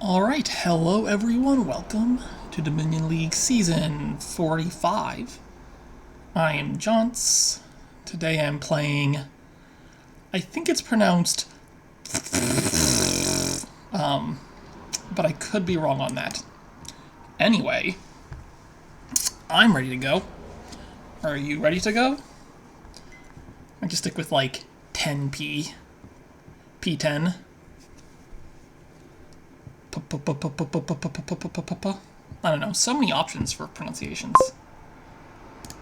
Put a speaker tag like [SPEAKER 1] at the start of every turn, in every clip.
[SPEAKER 1] Alright, hello everyone, welcome to Dominion League Season 45. I am Jonce. Today I'm playing, I think it's pronounced, but I could be wrong on that. Anyway, I'm ready to go. Are you ready to go? I just stick with like 10p. P10. I don't know, so many options for pronunciations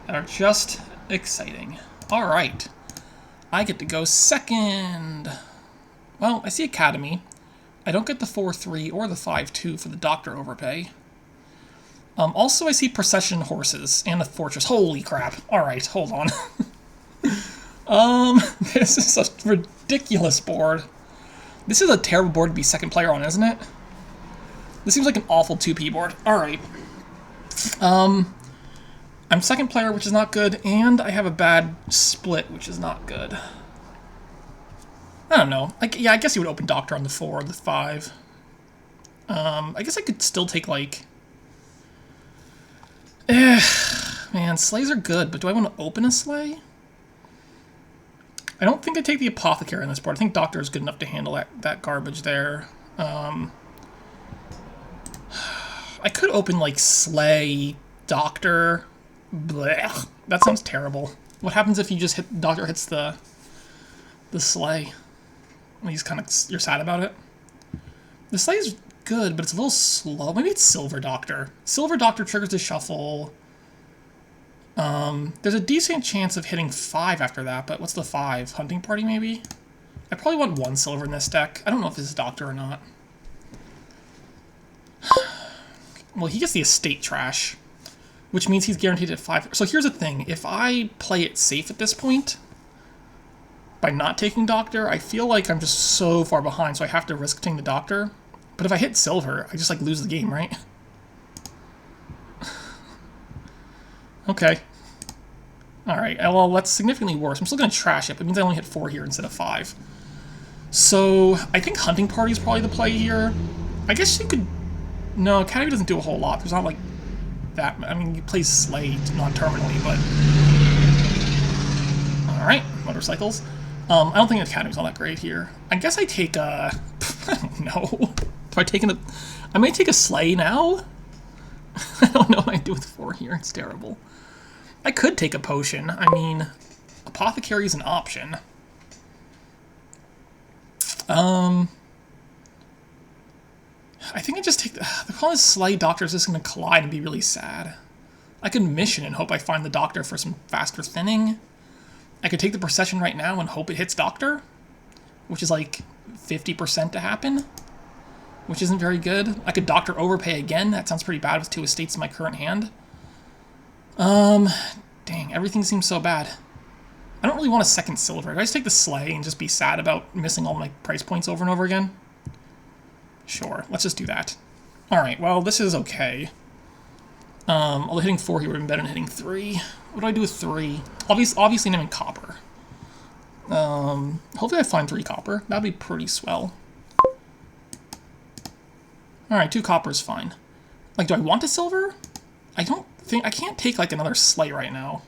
[SPEAKER 1] that are just exciting. Alright, I get to go second. Well, I see Academy. I don't get the 4-3 or the 5-2 for the Doctor overpay. Also, I see Procession Horses and the Fortress. Holy crap. Alright, hold on. This is a ridiculous board. This is a terrible board to be second player on, isn't it? This seems like an awful 2P board. Alright. I'm second player, which is not good, and I have a bad split, which is not good. I don't know. Yeah, I guess you would open Doctor on the 4 or the 5. I guess I could still take, like... Man, Slays are good, but do I want to open a Slay? I don't think I take the Apothecary on this board. I think Doctor is good enough to handle that garbage there. I could open, like, Slay, Doctor. Blech. That sounds terrible. What happens if you just hit... Doctor hits the Slay? He's kind of... You're sad about it? The Slay is good, but it's a little slow. Maybe it's Silver Doctor. Silver Doctor triggers the shuffle. There's a decent chance of hitting 5 after that, but what's the 5? Hunting Party, maybe? I probably want 1 silver in this deck. I don't know if this is Doctor or not. Well, he gets the estate trash, which means he's guaranteed at 5. So here's the thing. If I play it safe at this point, by not taking Doctor, I feel like I'm just so far behind, so I have to risk taking the Doctor. But if I hit silver, I just, like, lose the game, right? Okay. Alright, well, that's significantly worse. I'm still going to trash it, but it means I only hit 4 here instead of 5. So, I think Hunting Party is probably the play here. I guess you could... No, Academy doesn't do a whole lot. There's not, like, that... I mean, you play Slay non-terminally, but... Alright, motorcycles. I don't think Academy's all that great here. I guess I take a... I don't know. Do I take a... I may take a Slay now? I don't know what I do with 4 here. It's terrible. I could take a potion. I mean, Apothecary is an option. I think I just take the problem is Slay Doctor is just going to collide and be really sad. I could mission and hope I find the Doctor for some faster thinning. I could take the Procession right now and hope it hits Doctor, which is like 50% to happen, which isn't very good. I could Doctor overpay again. That sounds pretty bad with 2 estates in my current hand. Dang, everything seems so bad. I don't really want a second silver. Do I just take the Slay and just be sad about missing all my price points over and over again? Sure, let's just do that. Alright, well, this is okay. Although hitting 4 here would have been better than hitting 3. What do I do with 3? Obviously I'm in copper. Hopefully I find 3 copper. That'd be pretty swell. Alright, 2 copper is fine. Like, do I want a silver? I can't take, like, another Slay right now.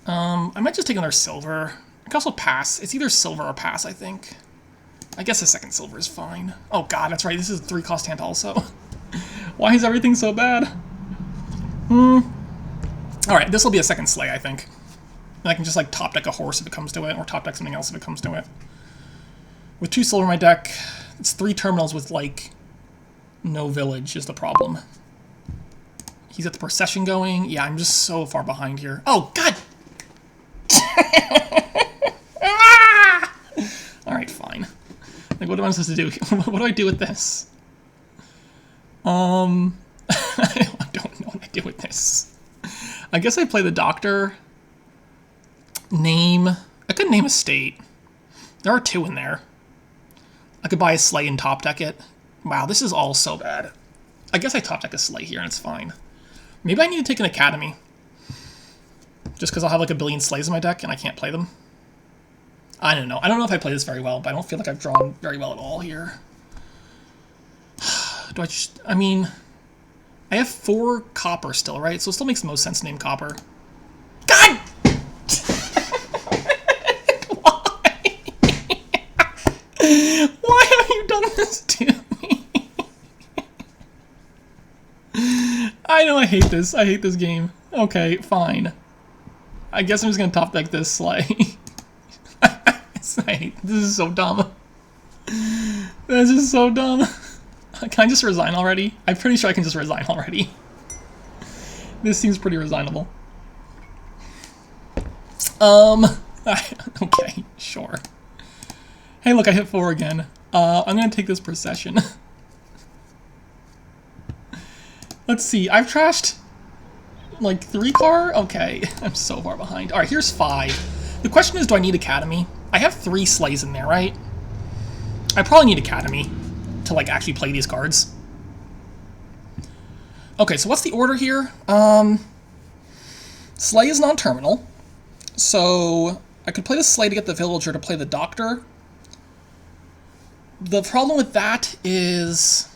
[SPEAKER 1] I might just take another silver. I can also pass. It's either silver or pass, I think. I guess a second silver is fine. Oh god, that's right, this is a 3-cost hand also. Why is everything so bad? Alright, this will be a second Slay, I think. And I can just, like, top deck a horse if it comes to it, or top deck something else if it comes to it. With 2 silver in my deck, it's 3 terminals with, like, no village is the problem. He's got the Procession going. Yeah, I'm just so far behind here. Oh, god! Alright, fine. Like, what am I supposed to do? What do I do with this? I don't know what I do with this. I guess I play the Doctor. Name. I could name a state. There are 2 in there. I could buy a Slay and top deck it. Wow, this is all so bad. I guess I top deck a Slay here and it's fine. Maybe I need to take an Academy. Just because I'll have like a billion Slays in my deck and I can't play them. I don't know. I don't know if I play this very well, but I don't feel like I've drawn very well at all here. Do I just... I mean... I have 4 copper still, right? So it still makes the most sense to name copper. God! Why? Why have you done this to me? I know I hate this. I hate this game. Okay, fine. I guess I'm just gonna top deck this Slay. This is so dumb. This is so dumb. Can I just resign already? I'm pretty sure I can just resign already. This seems pretty resignable. Okay, sure. Hey, look, I hit 4 again. I'm gonna take this procession. Let's see, I've trashed like 3 car? Okay, I'm so far behind. Alright, here's 5. The question is, do I need Academy? I have 3 Slays in there, right? I probably need Academy to like actually play these cards. Okay, so what's the order here? Slay is non-terminal. So I could play the Slay to get the Villager to play the Doctor. The problem with that is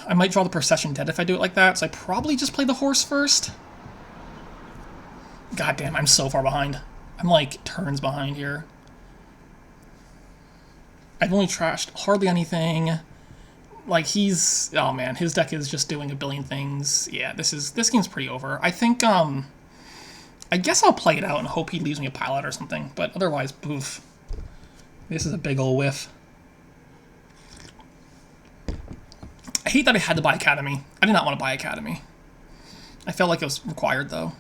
[SPEAKER 1] I might draw the Procession dead if I do it like that, so I probably just play the Horse first. God damn, I'm so far behind. I'm like turns behind here. I've only trashed hardly anything. Like he's... Oh man, his deck is just doing a billion things. Yeah, this game's pretty over. I think, I guess I'll play it out and hope he leaves me a pile out or something, but otherwise, poof. This is a big ol' whiff. I hate that I had to buy Academy. I did not want to buy Academy. I felt like it was required, though.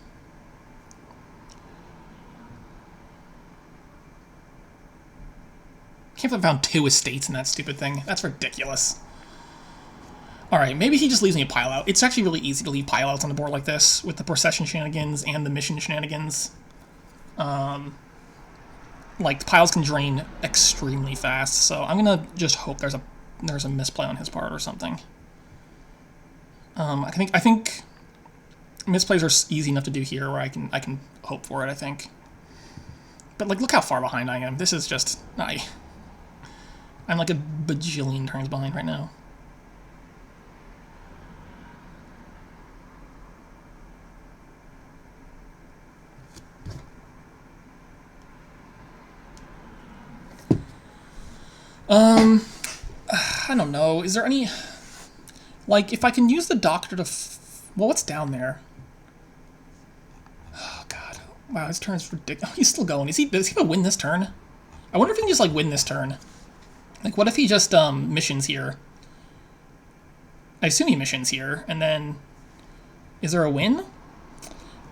[SPEAKER 1] I can't believe I found 2 estates in that stupid thing. That's ridiculous. Alright, maybe he just leaves me a pile out. It's actually really easy to leave pile outs on the board like this, with the Procession shenanigans and the mission shenanigans. Like, the piles can drain extremely fast, so I'm gonna just hope there's a misplay on his part or something. I think misplays are easy enough to do here where I can hope for it, I think. But like, look how far behind I am. This is just... I'm like a bajillion turns behind right now. I don't know. Is there any... Like, if I can use the Doctor to... Well, what's down there? Oh, God. Wow, his turn's ridiculous. Oh, he's still going. Does he gonna win this turn? I wonder if he can just, like, win this turn. Like, what if he just, missions here? I assume he missions here, and then... Is there a win?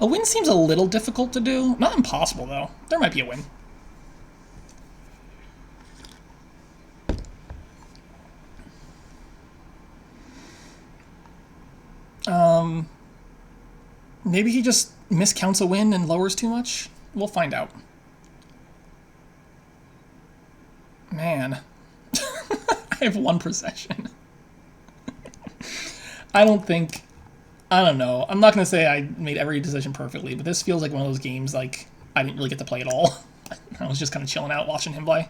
[SPEAKER 1] A win seems a little difficult to do. Not impossible, though. There might be a win. Maybe he just miscounts a win and lowers too much? We'll find out. Man. I have 1 procession. I don't know. I'm not going to say I made every decision perfectly, but this feels like one of those games, like, I didn't really get to play at all. I was just kind of chilling out watching him play.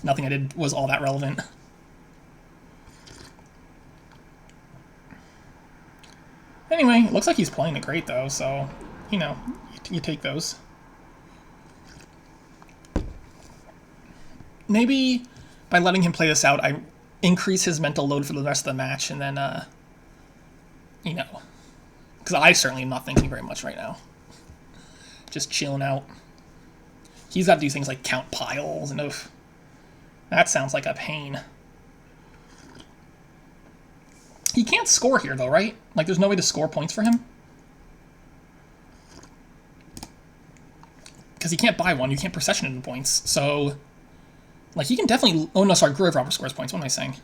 [SPEAKER 1] Nothing I did was all that relevant. Anyway, it looks like he's playing it great, though, so, you know, you take those. Maybe by letting him play this out, I increase his mental load for the rest of the match, and then, you know, because I certainly am not thinking very much right now. Just chilling out. He's got to do things like count piles, and oof. That sounds like a pain. He can't score here, though, right? Like, there's no way to score points for him? Because he can't buy one. You can't procession into points. So, like, he can definitely... Oh, no, sorry. Grave Robber scores points. What am I saying?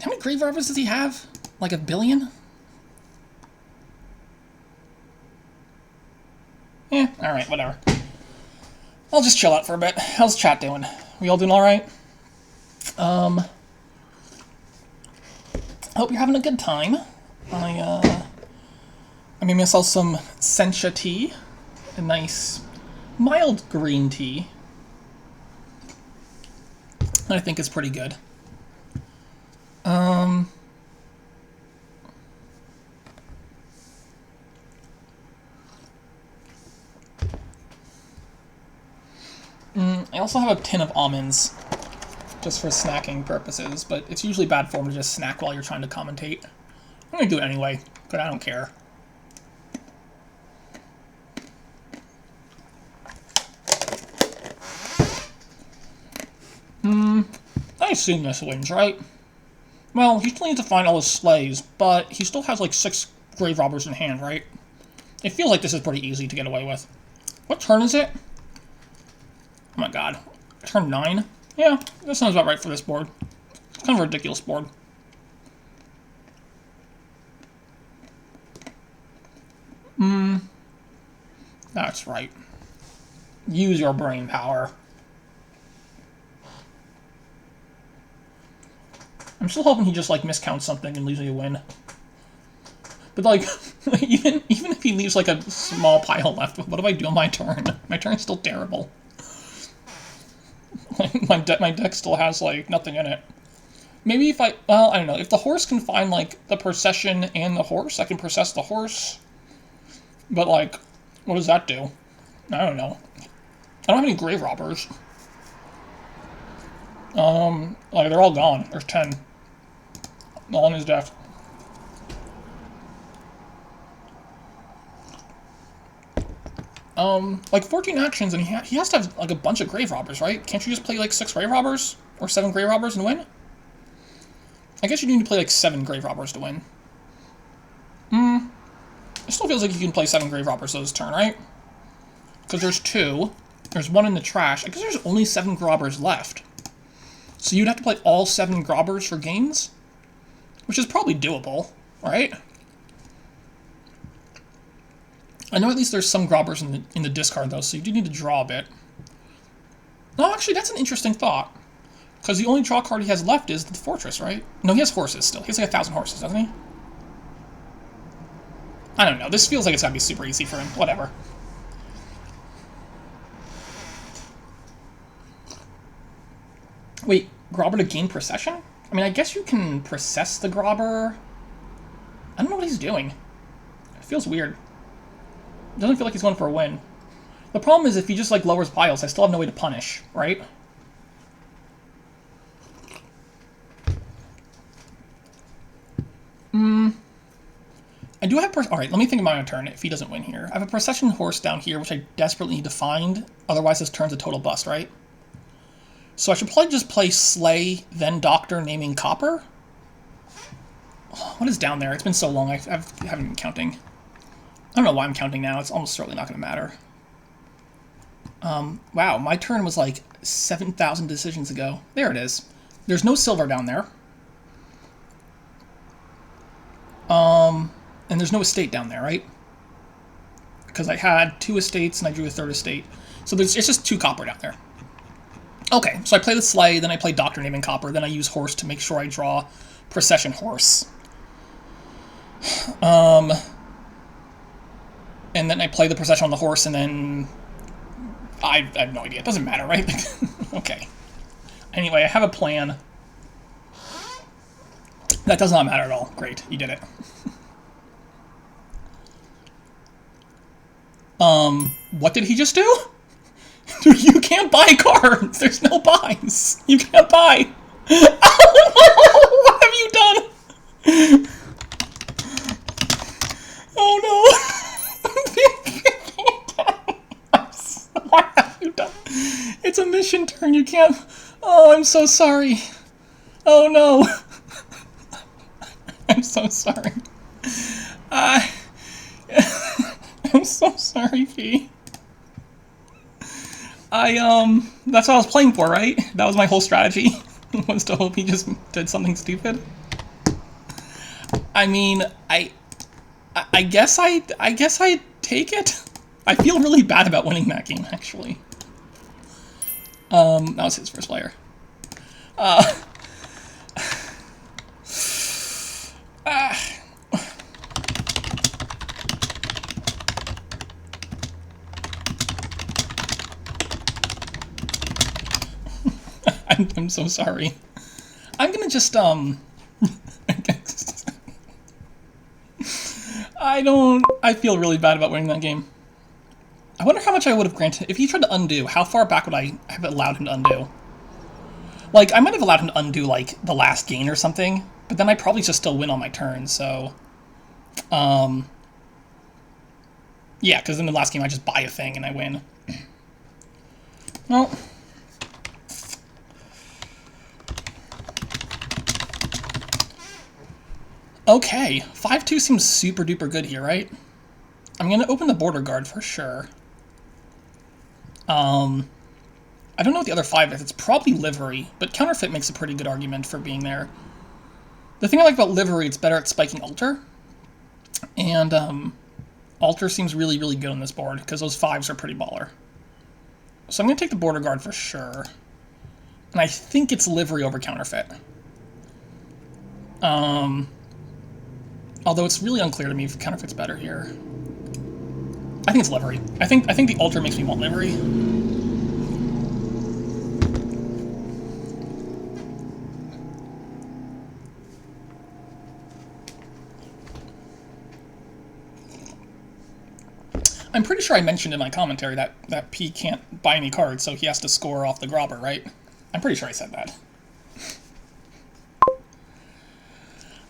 [SPEAKER 1] How many Grave Robbers does he have? Like, 1 billion? Eh, alright, whatever. I'll just chill out for a bit. How's chat doing? We all doing alright? Hope you're having a good time. I made myself some sencha tea. A nice, mild green tea. I think is pretty good. I also have a tin of almonds, just for snacking purposes, but it's usually bad form to just snack while you're trying to commentate. I'm gonna do it anyway, but I don't care. I assume this wins, right? Well, he still needs to find all his sleighs, but he still has like 6 grave robbers in hand, right? It feels like this is pretty easy to get away with. What turn is it? Oh my god. Turn 9? Yeah, that sounds about right for this board. It's kind of a ridiculous board. That's right. Use your brain power. I'm still hoping he just, like, miscounts something and leaves me a win. But, like, even if he leaves, like, a small pile left, what do I do on my turn? My turn's still terrible. my deck still has, like, nothing in it. Maybe if well, I don't know. If the horse can find, like, the procession and the horse, I can process the horse. But, like, what does that do? I don't know. I don't have any grave robbers. Like, they're all gone. There's 10. All in his deck. Like 14 actions, and he has to have, like, a bunch of grave robbers, right? Can't you just play, like, 6 grave robbers? Or 7 grave robbers and win? I guess you need to play, like, 7 grave robbers to win. It still feels like you can play 7 grave robbers this turn, right? Because there's 2. There's 1 in the trash. I guess there's only 7 grobbers left. So you'd have to play all 7 grobbers for gains? Which is probably doable, right? I know at least there's some grobbers in the discard, though, so you do need to draw a bit. No, actually, that's an interesting thought. Because the only draw card he has left is the Fortress, right? No, he has horses still. He has like 1,000 horses, doesn't he? I don't know. This feels like it's gotta be super easy for him. Whatever. Wait, grobber to gain procession? I mean, I guess you can process the grobber. I don't know what he's doing. It feels weird. It doesn't feel like he's going for a win. The problem is if he just, like, lowers piles, I still have no way to punish, right? I do have... Alright, let me think of my own turn if he doesn't win here. I have a procession horse down here, which I desperately need to find. Otherwise, this turn's a total bust, right? So I should probably just play Slay, then Doctor, naming Copper. What is down there? It's been so long, I haven't been counting. I don't know why I'm counting now. It's almost certainly not going to matter. Wow, my turn was like 7,000 decisions ago. There it is. There's no silver down there. And there's no estate down there, right? Because I had 2 estates and I drew a 3rd estate. So it's just 2 copper down there. Okay, so I play the Slay, then I play Doctor naming Copper, then I use Horse to make sure I draw Procession Horse. And then I play the Procession on the Horse, and then... I have no idea. It doesn't matter, right? Okay. Anyway, I have a plan. That does not matter at all. Great, you did it. What did he just do? Dude, you can't buy cards! There's no buys! You can't buy! What have you done? Oh no! What have you done? It's a mission turn, you can't... Oh, I'm so sorry. Oh no. I'm so sorry. I'm so sorry, Fee. That's what I was playing for, right? That was my whole strategy, was to hope he just did something stupid. I mean, I guess I take it. I feel really bad about winning that game, actually. That was his first player. I'm so sorry. I'm gonna just, I feel really bad about winning that game. I wonder how much I would have granted, if he tried to undo, how far back would I have allowed him to undo? Like, I might have allowed him to undo, like, the last gain or something, but then I'd probably just still win on my turn, so... yeah, because in the last game I just buy a thing and I win. Well... okay, 5-2 seems super duper good here, right? I'm gonna open the border guard for sure. I don't know what the other 5 is. It's probably livery, but counterfeit makes a pretty good argument for being there. The thing I like about livery, it's better at spiking altar. And altar seems really, really good on this board, because those 5s are pretty baller. So I'm going to take the border guard for sure. And I think it's livery over counterfeit. Although it's really unclear to me if counterfeit's better here. I think it's livery. I think the altar makes me want livery. I'm pretty sure I mentioned in my commentary that P can't buy any cards, so he has to score off the grobber, right? I'm pretty sure I said that.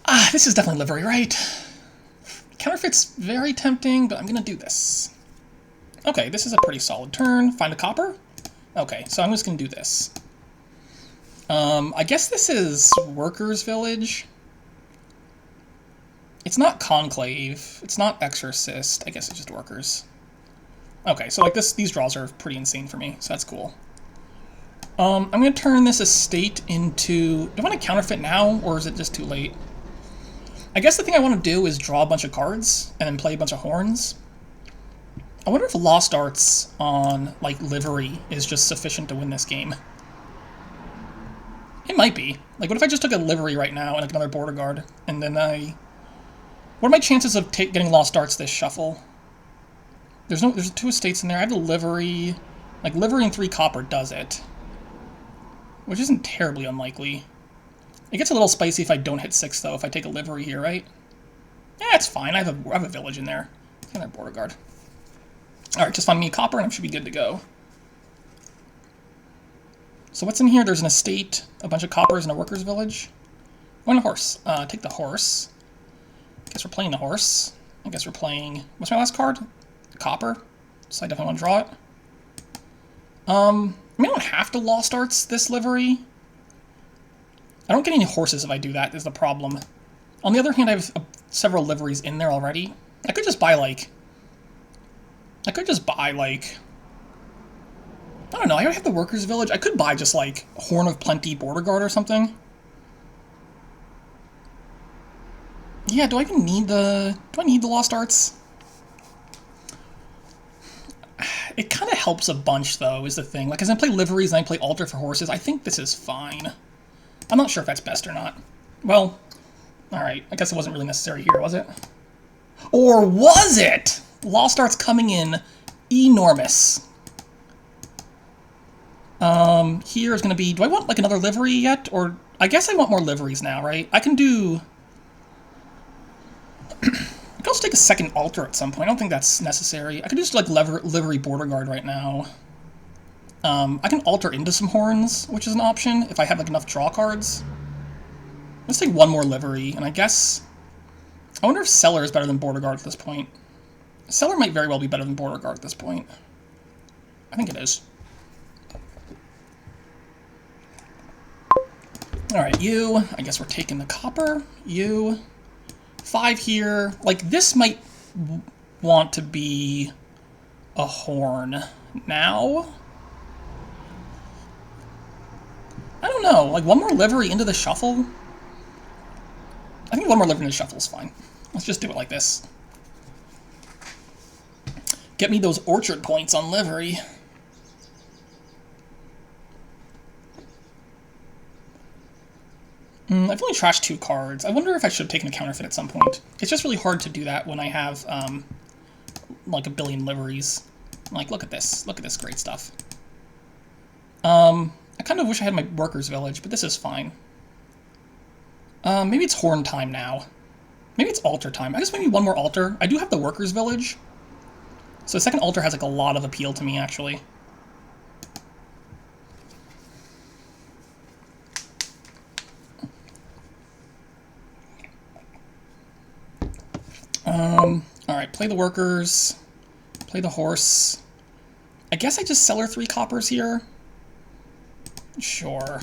[SPEAKER 1] Ah, this is definitely livery, right? Counterfeit's very tempting, but I'm gonna do this. Okay, this is a pretty solid turn. Find a copper? Okay, so I'm just gonna do this. I guess this is Workers' Village. It's not Conclave. It's not Exorcist. I guess it's just Workers. Okay, so like these draws are pretty insane for me, so that's cool. I'm going to turn this estate into... do I want to counterfeit now, or is it just too late? I guess the thing I want to do is draw a bunch of cards, and then play a bunch of horns. I wonder if Lost Arts on, like, livery is just sufficient to win this game. It might be. Like, what if I just took a livery right now and like another border guard, and then I... what are my chances of getting Lost Arts this shuffle? There's 2 estates in there. I have the livery. Like, livery and 3 copper does it. Which isn't terribly unlikely. It gets a little spicy if I don't hit 6, though, if I take a livery here, right? Yeah, it's fine. I have a village in there. Another border guard. Alright, just find me a copper and I should be good to go. So what's in here? There's an estate, a bunch of coppers, and a workers' village. And a horse. Take the horse. Guess we're playing the horse. I guess we're playing... what's my last card? Copper. So I definitely want to draw it. I mean, I don't have to Lost Arts this livery. I don't get any horses if I do that, is the problem. On the other hand, I have several liveries in there already. I could just buy, like... I don't know, I have the Workers' Village. I could buy just, like, Horn of Plenty Border Guard or something. Yeah, do I even need the... do I need the Lost Arts? It kind of helps a bunch, though, is the thing. Like, as I play liveries and I play altar for horses, I think this is fine. I'm not sure if that's best or not. Well, alright. I guess it wasn't really necessary here, was it? Or was it? Lost Arts coming in enormous. Here is going to be... do I want, like, another livery yet? Or... I guess I want more liveries now, right? I can do... I could also take a second altar at some point. I don't think that's necessary. I could just, like, livery border guard right now. I can alter into some horns, which is an option, if I have, like, enough draw cards. Let's take one more livery, and I guess... I wonder if Cellar is better than border guard at this point. Cellar might very well be better than border guard at this point. I think it is. Alright, you. I guess we're taking the copper. You. 5 here. Like, this might want to be a horn now. I don't know. Like, one more livery into the shuffle? I think one more livery into the shuffle is fine. Let's just do it like this. Get me those orchard points on livery. I've only trashed 2 cards. I wonder if I should have taken a counterfeit at some point. It's just really hard to do that when I have, like, a billion liveries. Like, look at this. Look at this great stuff. I kind of wish I had my workers' village, but this is fine. Maybe it's horn time now. Maybe it's altar time. I guess we need one more altar. I do have the workers' village. So the second altar has like a lot of appeal to me, actually. Alright, play the workers. Play the horse. I guess I just sell her 3 coppers here. Sure.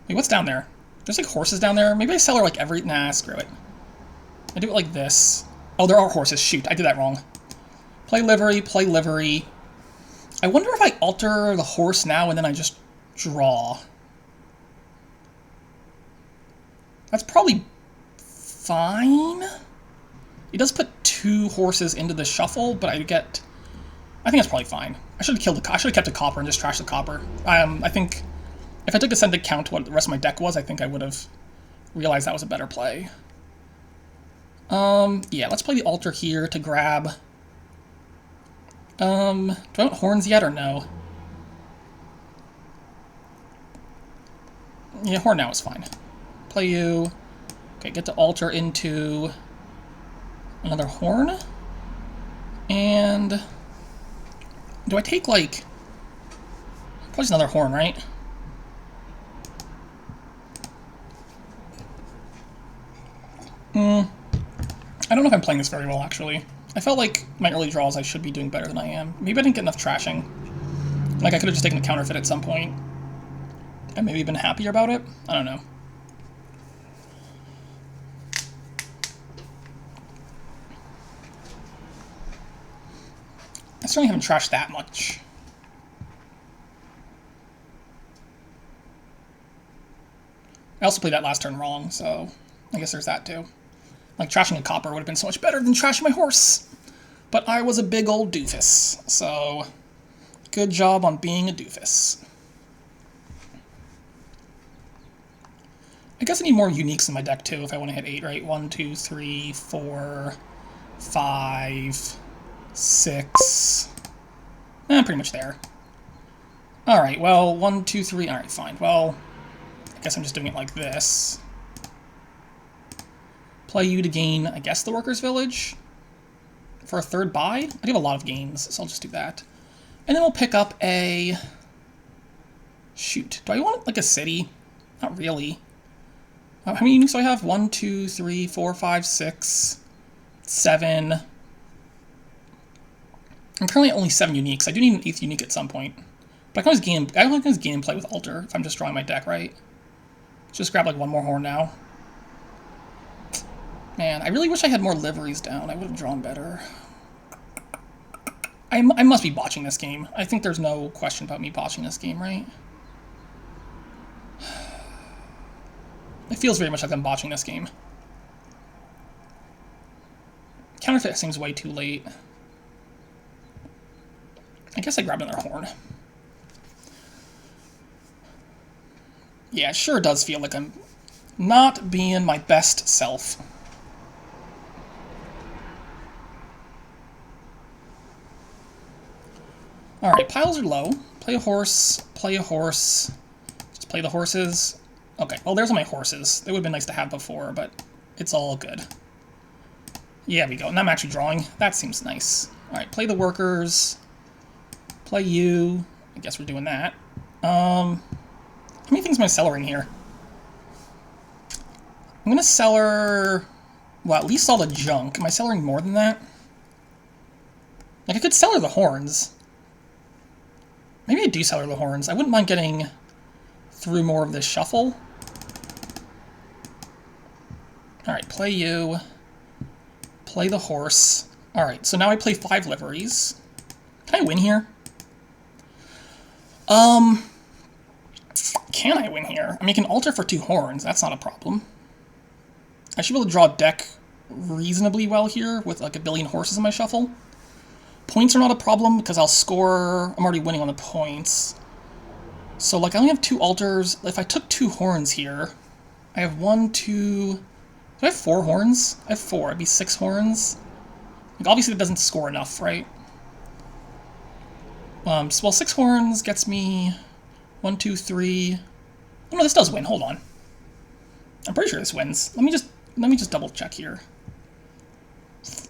[SPEAKER 1] Wait, what's down there? There's like horses down there. Maybe I sell her like every... Nah, screw it. I do it like this. Oh, there are horses. Shoot, I did that wrong. Play livery, play livery. I wonder if I alter the horse now and then I just draw. That's probably fine. It does put 2 horses into the shuffle, but I think that's probably fine. I should have kept a copper and just trashed the copper. I think if I took a cent to count what the rest of my deck was, I think I would have realized that was a better play. Yeah, let's play the altar here to grab. Do I want horns yet or no? Yeah, horn now is fine. Play you. Okay, get the altar into another horn. And do I take like... Probably just another horn, right? I don't know if I'm playing this very well, actually. I felt like my early draws I should be doing better than I am. Maybe I didn't get enough trashing. Like, I could have just taken a counterfeit at some point. And maybe been happier about it? I don't know. I certainly haven't trashed that much. I also played that last turn wrong, so I guess there's that too. Like, trashing a copper would have been so much better than trashing my horse. But I was a big old doofus, so good job on being a doofus. I guess I need more uniques in my deck too if I want to hit 8, right? 1, 2, 3, 4, 5, 6. I'm pretty much there. Alright, well, 1, 2, 3. Alright, fine. Well, I guess I'm just doing it like this. Play you to gain, I guess, the workers' village for a 3rd buy. I do have a lot of gains, so I'll just do that. And then we'll pick up a... Shoot. Do I want, like, a city? Not really. How many uniques do I have? 1, 2, 3, 4, 5, 6, 7. I'm currently at only 7 uniques. I do need an 8th unique at some point. But I can always gain and play with altar if I'm just drawing my deck, right? Just grab, like, one more horn now. Man, I really wish I had more liveries down. I would have drawn better. I must be botching this game. I think there's no question about me botching this game, right? It feels very much like I'm botching this game. Counterfeit seems way too late. I guess I grabbed another horn. Yeah, it sure does feel like I'm not being my best self. Alright, piles are low. Play a horse, play a horse. Just play the horses. Okay, well, there's all my horses. They would have been nice to have before, but it's all good. Yeah, we go. And I'm actually drawing. That seems nice. Alright, play the workers. Play you. I guess we're doing that. How many things am I cellaring here? I'm gonna cellar... Well, at least all the junk. Am I cellaring more than that? Like, I could cellar the horns. Maybe I do cellar the horns. I wouldn't mind getting through more of this shuffle. Alright, play you. Play the horse. Alright, so now I play 5 liveries. Can I win here? Can I win here? I mean, I can alter for 2 horns. That's not a problem. I should be able to draw a deck reasonably well here with like a billion horses in my shuffle. Points are not a problem because I'll score... I'm already winning on the points. So, like, I only have 2 altars. If I took 2 horns here, I have 1, 2... Do I have 4 horns? I have 4. It'd be 6 horns. Like, obviously, that doesn't score enough, right? So, well, 6 horns gets me 1, 2, 3. Oh no, this does win. Hold on. I'm pretty sure this wins. Let me just double check here.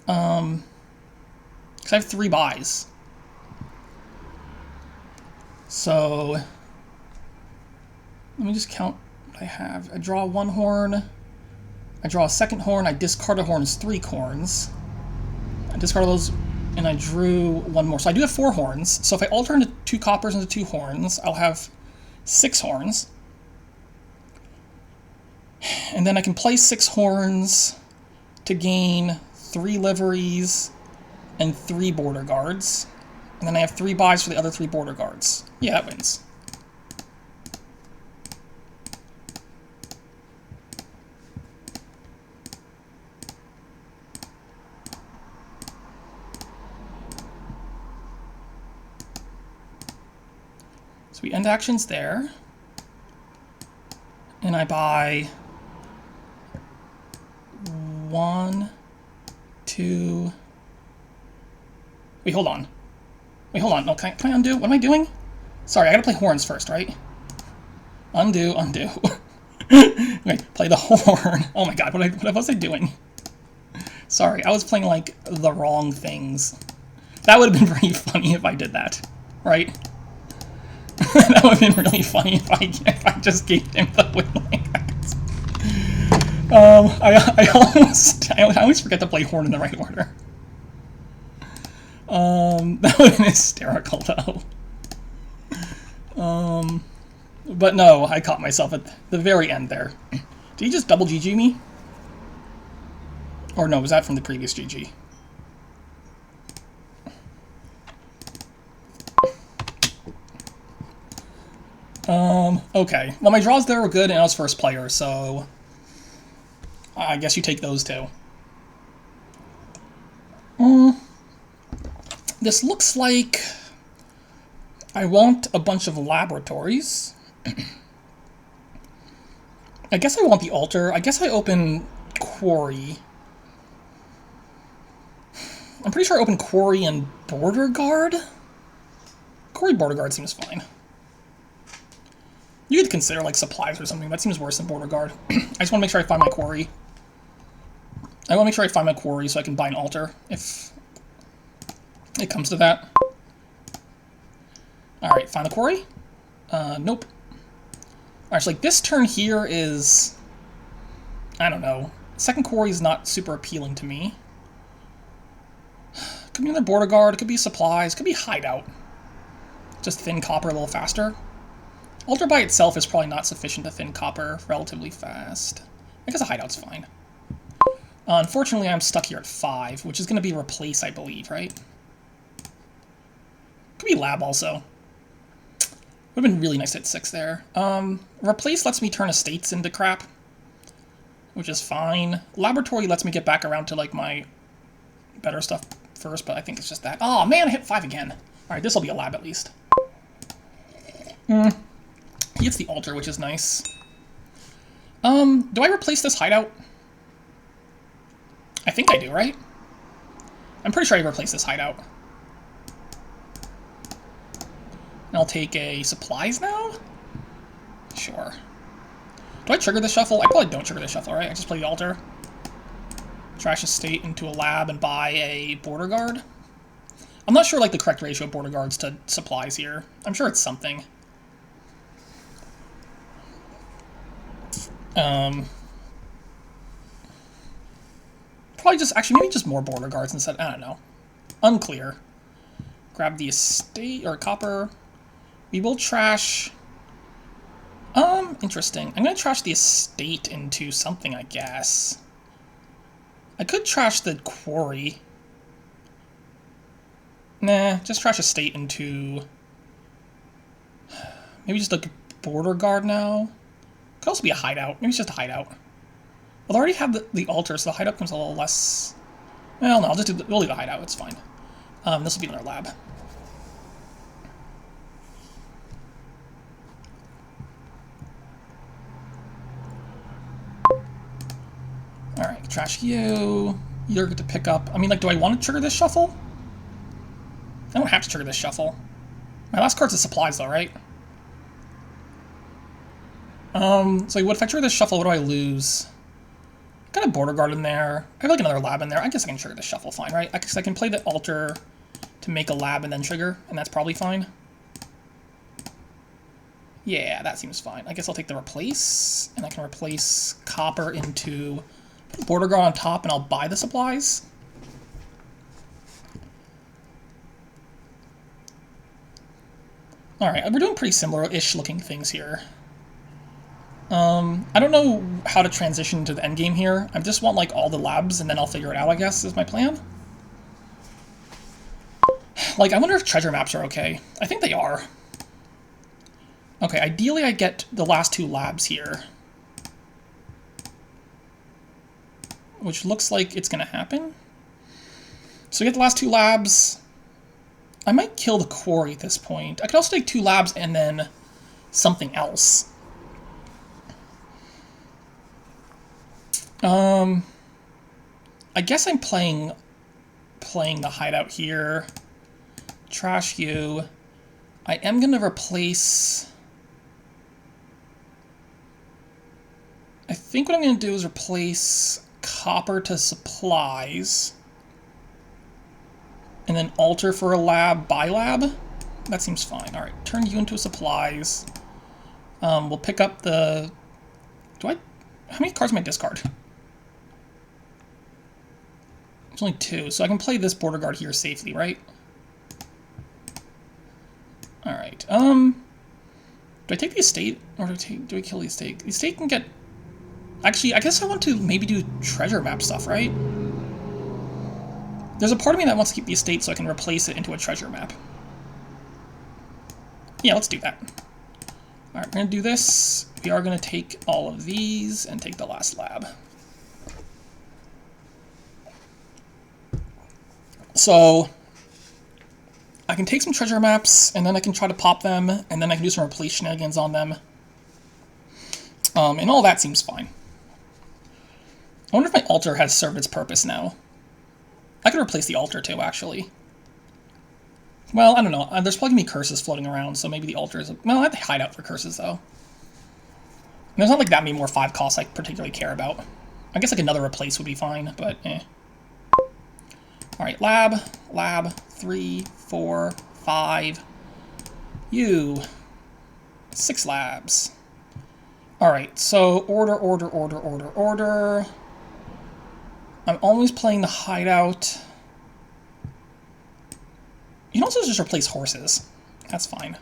[SPEAKER 1] Because I have 3 buys. So let me just count what I have. I draw 1 horn. I draw a second horn. I discard a horn as 3 corns. I discard those, and I drew 1 more. So I do have 4 horns. So if I alter into 2 coppers into 2 horns, I'll have 6 horns. And then I can play 6 horns to gain 3 liveries and 3 border guards. And then I have 3 buys for the other 3 border guards. Yeah, that wins. So we end actions there. And I buy 1, 2... Wait, hold on. Wait, hold on. No, can I undo? What am I doing? Sorry, I gotta play horns first, right? Undo, undo. Wait, play the horn. Oh my god, what was I doing? Sorry, I was playing, like, the wrong things. That would have been pretty funny if I did that, right? That would have been really funny if I just gave him the win like that. I always forget to play horn in the right order. That would have been hysterical, though. But no, I caught myself at the very end there. Did he just double GG me? Or no, was that from the previous GG? Okay. Well, my draws there were good, and I was first player, so I guess you take those two. This looks like I want a bunch of laboratories. I guess I want the altar. I guess I open quarry. I'm pretty sure I open quarry and border guard. Quarry border guard seems fine. You could consider like supplies or something. That seems worse than border guard. I just want to make sure I find my quarry. I want to make sure I find my quarry so I can buy an altar if it comes to that. Alright, find the quarry? Nope. Alright, so like this turn here is... I don't know. Second quarry is not super appealing to me. Could be another border guard, it could be supplies, it could be hideout. Just thin copper a little faster. Altar by itself is probably not sufficient to thin copper relatively fast. I guess a hideout's fine. Unfortunately, I'm stuck here at 5, which is going to be replace, I believe, right? Could be lab also. Would have been really nice to hit 6 there. Replace lets me turn estates into crap, which is fine. Laboratory lets me get back around to like my better stuff first, but I think it's just that. Oh man, I hit 5 again. Alright, this will be a lab at least. He hits the altar, which is nice. Do I replace this hideout? I think I do, right? I'm pretty sure I replace this hideout. And I'll take a supplies now? Sure. Do I trigger the shuffle? I probably don't trigger the shuffle, right? I just play the altar. Trash estate into a lab and buy a border guard. I'm not sure like the correct ratio of border guards to supplies here. I'm sure it's something. Probably just, actually, maybe just more border guards instead. I don't know. Unclear. Grab the estate, or copper. We will trash... interesting. I'm gonna trash the estate into something, I guess. I could trash the quarry. Nah, just trash estate into... Maybe just a border guard now? Could also be a hideout. Maybe it's just a hideout. Well, I already have the altar, so the hideout becomes a little less... Well, no, we'll leave the hideout, it's fine. This will be another lab. Alright, trash you. You're good to pick up. I mean, like, do I want to trigger this shuffle? I don't have to trigger this shuffle. My last card's a supplies, though, right? So what if I trigger this shuffle, what do I lose? Got a border guard in there. I have like another lab in there. I guess I can trigger the shuffle fine, right? I guess I can play the altar to make a lab and then trigger, and that's probably fine. Yeah, that seems fine. I guess I'll take the replace, and I can replace copper into border guard on top, and I'll buy the supplies. Alright, we're doing pretty similar-ish looking things here. I don't know how to transition to the end game here. I just want like all the labs and then I'll figure it out, I guess, is my plan. Like, I wonder if treasure maps are okay. I think they are. Okay, ideally I get the last 2 labs here. Which looks like it's gonna happen. So we get the last 2 labs. I might kill the quarry at this point. I could also take 2 labs and then something else. I guess I'm playing the hideout here. Trash you. I am going to replace... I think what I'm going to do is replace copper to supplies. And then alter for a lab, buy lab. That seems fine. Alright, turn you into supplies. We'll pick up the... How many cards am I discard? It's only 2, so I can play this border guard here safely, right? Alright, do I take the estate, or do I kill the estate? The estate can get... Actually, I guess I want to maybe do treasure map stuff, right? There's a part of me that wants to keep the estate so I can replace it into a treasure map. Yeah, let's do that. Alright, we're going to do this. We are going to take all of these and take the last lab. So, I can take some treasure maps, and then I can try to pop them, and then I can do some replace shenanigans on them. And all that seems fine. I wonder if my altar has served its purpose now. I could replace the altar too, actually. Well, I don't know. There's probably going to be curses floating around, so maybe the altar is... Well, I have to hide out for curses, though. And there's not like that many more 5 costs I particularly care about. I guess like another replace would be fine, but eh. Alright, lab, 3, 4, 5. You. 6 labs. Alright, so order. I'm always playing the hideout. You can also just replace horses. That's fine.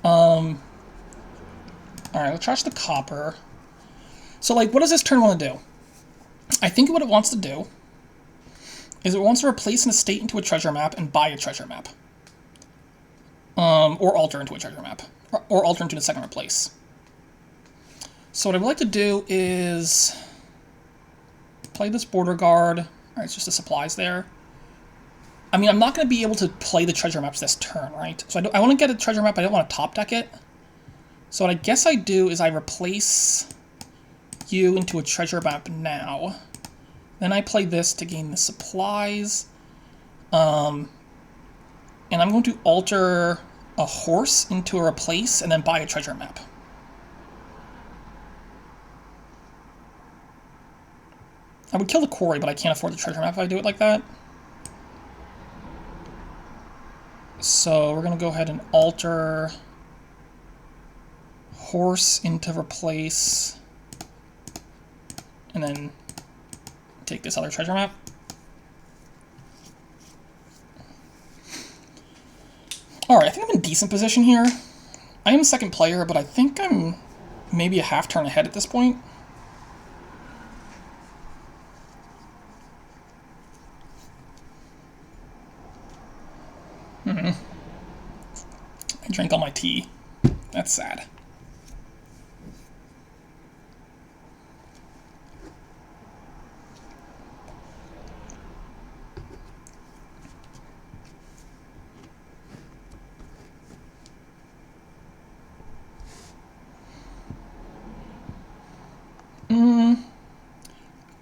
[SPEAKER 1] Alright, we'll trash the copper. So, like, what does this turn want to do? I think what it wants to do is it wants to replace an estate into a treasure map and buy a treasure map. Or alter into a treasure map. Or alter into a second replace. So what I would like to do is play this border guard. Alright, it's just the supplies there. I mean, I'm not going to be able to play the treasure maps this turn, right? So I want to get a treasure map, I don't want to top deck it. So what I guess I do is I replace you into a treasure map now. Then I play this to gain the supplies. And I'm going to alter a horse into a replace and then buy a treasure map. I would kill the quarry, but I can't afford the treasure map if I do it like that. So we're going to go ahead and alter horse into replace. And then take this other treasure map. Alright, I think I'm in decent position here. I am second player, but I think I'm maybe a half turn ahead at this point. I drank all my tea. That's sad.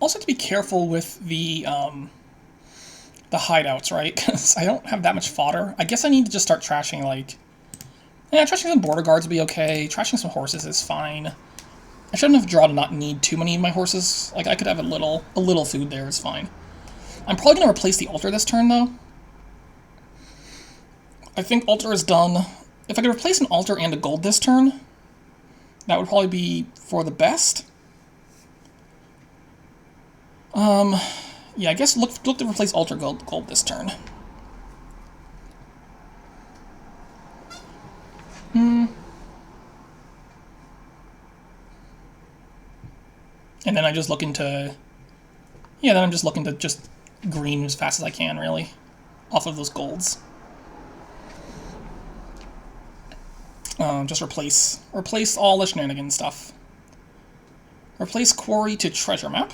[SPEAKER 1] Also have to be careful with the hideouts, right? Because I don't have that much fodder. I guess I need to just start trashing, like, Yeah, trashing some border guards would be okay. Trashing some horses is fine. I should have drawn to not need too many of my horses. Like, I could have a little food there, it's fine. I'm probably going to replace the altar this turn, though. I think altar is done. If I could replace an altar and a gold this turn, that would probably be for the best. Yeah, I guess look to replace altar gold this turn. And then I just look into... Yeah, then I'm just looking to just green as fast as I can, really, off of those golds. Just replace all the shenanigans stuff. Replace quarry to treasure map.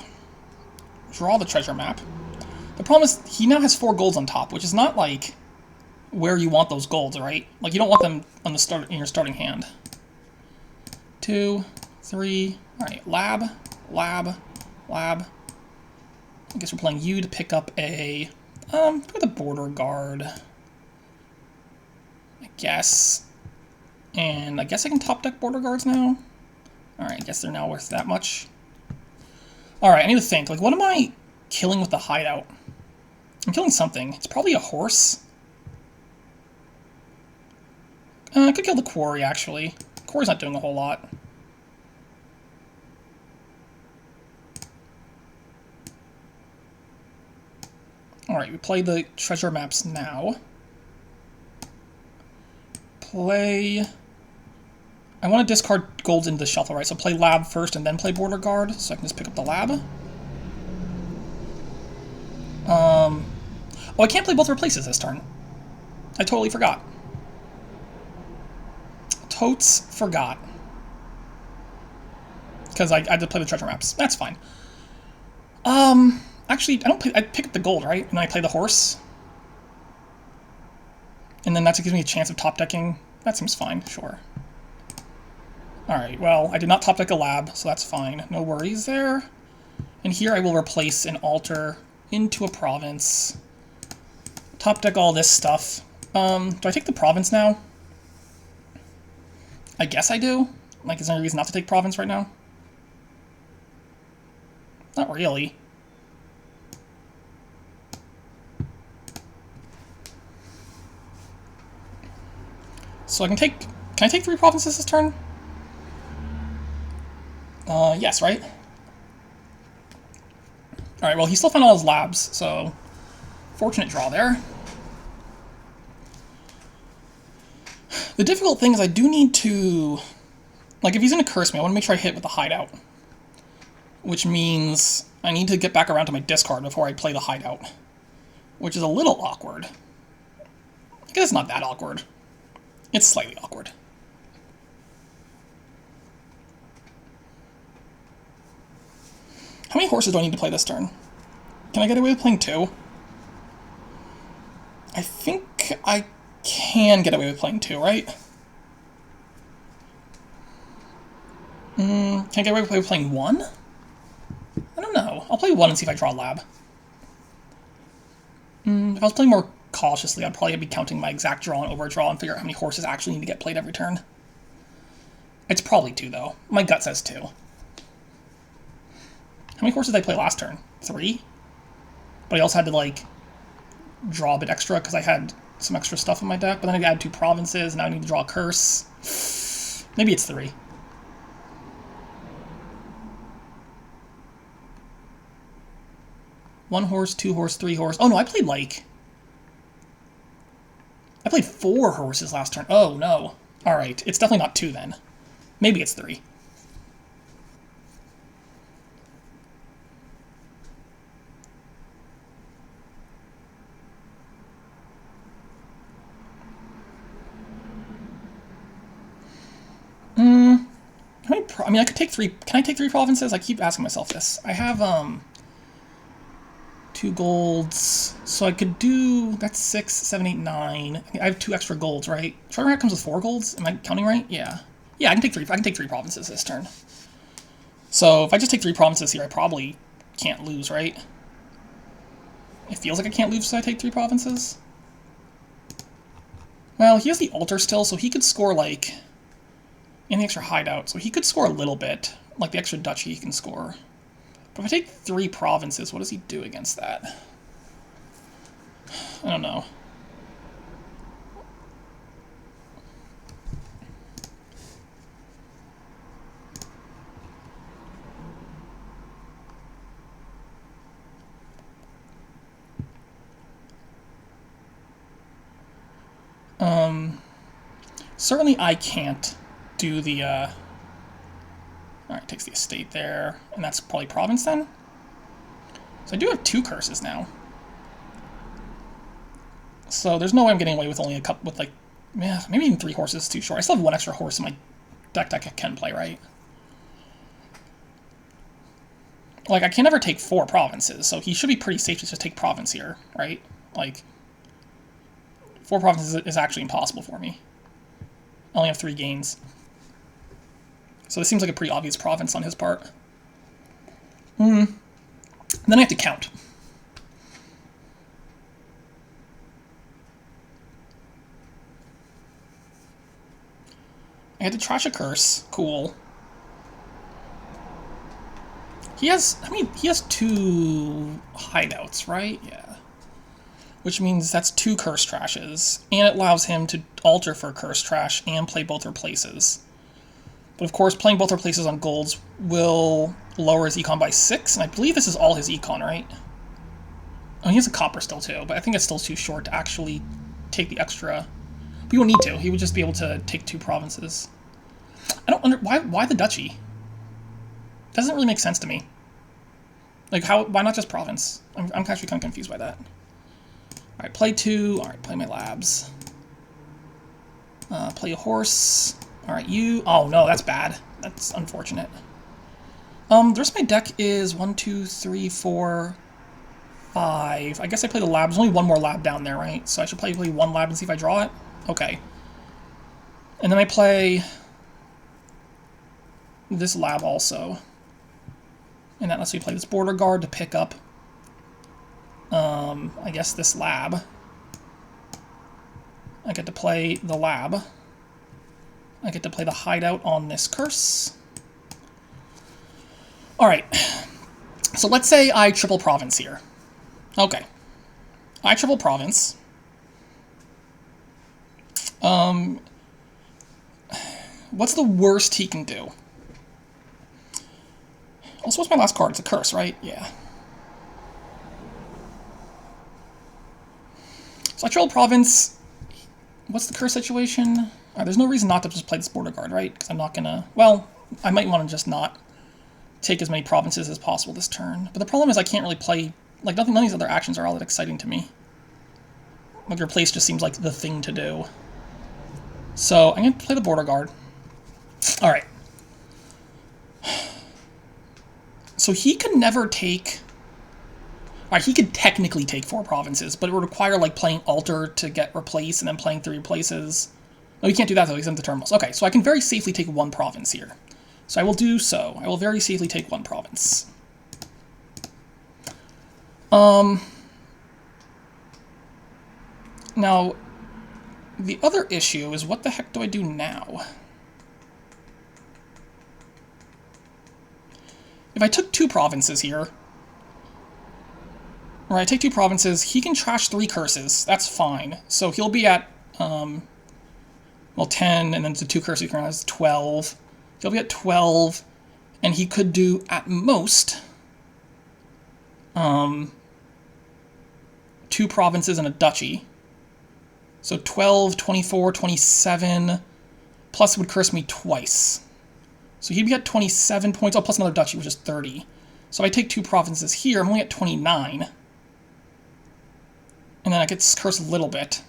[SPEAKER 1] Draw the treasure map. The problem is he now has 4 golds on top, which is not like where you want those golds, right? Like you don't want them on the start in your starting hand. 2, 3. All right, lab. I guess we're playing you to pick up a pick up the border guard. I guess. And I guess I can top deck border guards now. All right, I guess they're now worth that much. All right, I need to think. Like, what am I killing with the hideout? I'm killing something. It's probably a horse. I could kill the quarry, actually. Quarry's not doing a whole lot. Alright, we play the treasure maps now. Play... I want to discard golds into the shuffle, right? So play lab first and then play border guard, so I can just pick up the lab. Oh, I can't play both replaces this turn. I totally forgot. Totes forgot. Because I had to play the treasure maps. That's fine. Actually, I pick up the gold, right? And then I play the horse. And then that gives me a chance of top decking. That seems fine, sure. Alright, well, I did not top deck a lab, so that's fine. No worries there. And here I will replace an altar into a province. Top deck all this stuff. Do I take the province now? I guess I do. Like, is there any reason not to take province right now? Not really. So can I take 3 provinces this turn? Yes, right? Alright, well, he still found all his labs, so fortunate draw there. The difficult thing is I do need to... Like, if he's going to curse me, I want to make sure I hit with the hideout. Which means I need to get back around to my discard before I play the hideout. Which is a little awkward. I guess it's not that awkward. It's slightly awkward. How many horses do I need to play this turn? Can I get away with playing 2? I think I can get away with playing 2, right? Can I get away with playing 1? I don't know. I'll play 1 and see if I draw a lab. If I was playing more cautiously, I'd probably be counting my exact draw and overdraw and figure out how many horses actually need to get played every turn. It's probably 2, though. My gut says 2. How many horses did I play last turn? 3? But I also had to, like, draw a bit extra because I had some extra stuff in my deck. But then I add 2 provinces, and now I need to draw a curse. Maybe it's 3. One horse, 2 horse, 3 horse. Oh, no, I played 4 horses last turn. Oh, no. Alright, it's definitely not 2 then. Maybe it's 3. I mean, I could take 3... Can I take 3 provinces? I keep asking myself this. I have, 2 golds, so I could do... That's 6, 7, 8, 9. I have 2 extra golds, right? Treasure map comes with 4 golds? Am I counting right? Yeah. Yeah, I can take 3. I can take 3 provinces this turn. So if I just take 3 provinces here, I probably can't lose, right? It feels like I can't lose if I take 3 provinces. Well, he has the altar still, so he could score, like, and the extra hideout, so he could score a little bit. Like, the extra duchy he can score. But if I take 3 provinces, what does he do against that? I don't know. Certainly I can't do the, Alright, takes the estate there, and that's probably province then? So I do have 2 curses now. So there's no way I'm getting away with only a couple, with like, yeah, maybe even 3 horses is too short. I still have 1 extra horse in my deck that I can play, right? Like, I can never take 4 provinces, so he should be pretty safe to just take province here, right? Like, 4 provinces is actually impossible for me. I only have 3 gains. So this seems like a pretty obvious province on his part. Then I have to count. I had to trash a curse. Cool. He has, I mean, he has 2 hideouts, right? Yeah. Which means that's 2 curse trashes, and it allows him to alter for curse trash and play both replaces. But of course, playing both replaces on golds will lower his econ by 6, and I believe this is all his econ, right? Oh, he has a copper still too, but I think it's still too short to actually take the extra. But he won't need to. He would just be able to take 2 provinces. I don't why the duchy? Doesn't really make sense to me. Like, why not just province? I'm actually kind of confused by that. Alright, play 2. Alright, play my labs. Play a horse. Alright, you... Oh, no, that's bad. That's unfortunate. The rest of my deck is 1, 2, 3, 4, 5. I guess I play the lab. There's only 1 more lab down there, right? So I should probably play 1 lab and see if I draw it? Okay. And then I play this lab also. And that lets me play this border guard to pick up, I guess, this lab. I get to play the lab. I get to play the hideout on this curse. Alright. So let's say I triple province here. Okay. I triple province. What's the worst he can do? Also, what's my last card? It's a curse, right? Yeah. So I triple province. What's the curse situation? There's no reason not to just play this border guard, right? Because I'm not gonna... Well, I might want to just not take as many provinces as possible this turn. But the problem is I can't really play... Like, none of these other actions are all that exciting to me. Like, replace just seems like the thing to do. So, I'm going to play the border guard. Alright. So he could never take... Alright, he could technically take 4 provinces, but it would require, like, playing Alter to get replaced and then playing 3 replaces. No, he can't do that, though. He's in the terminals. Okay, so I can very safely take 1 province here. So I will do so. I will very safely take 1 province. Now, the other issue is what the heck do I do now? If I took 2 provinces here, or I take 2 provinces, he can trash 3 curses. That's fine. So he'll be at, well, 10, and then the 2 curses he currently has 12. He'll be at 12, and he could do, at most, 2 provinces and a duchy. So 12, 24, 27, plus it would curse me twice. So he'd be at 27 points, oh, plus another duchy, which is 30. So if I take 2 provinces here, I'm only at 29. And then I get cursed a little bit.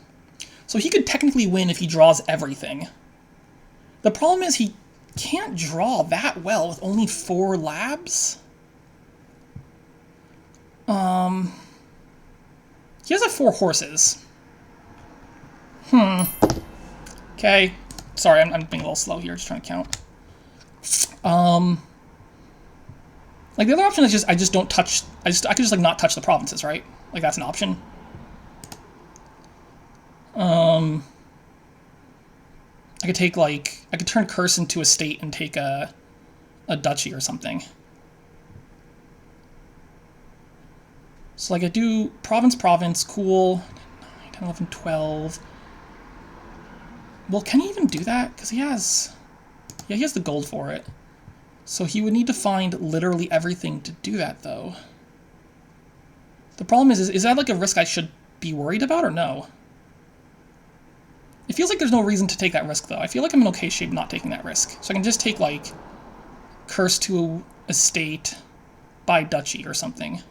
[SPEAKER 1] So he could technically win if he draws everything. The problem is he can't draw that well with only 4 labs. He has 4 horses. Okay. Sorry, I'm being a little slow here, just trying to count. Like, the other option is I just don't touch... I could just, like, not touch the provinces, right? Like, that's an option. I could take, like, I could turn curse into a state and take a duchy or something. So, like, I do province, province, cool. 9, 10, 11, 12. Well, can he even do that? Because he has... Yeah, he has the gold for it. So he would need to find literally everything to do that, though. The problem is that, like, a risk I should be worried about, or no? It feels like there's no reason to take that risk, though. I feel like I'm in okay shape not taking that risk. So I can just take, like, curse to a state by duchy or something.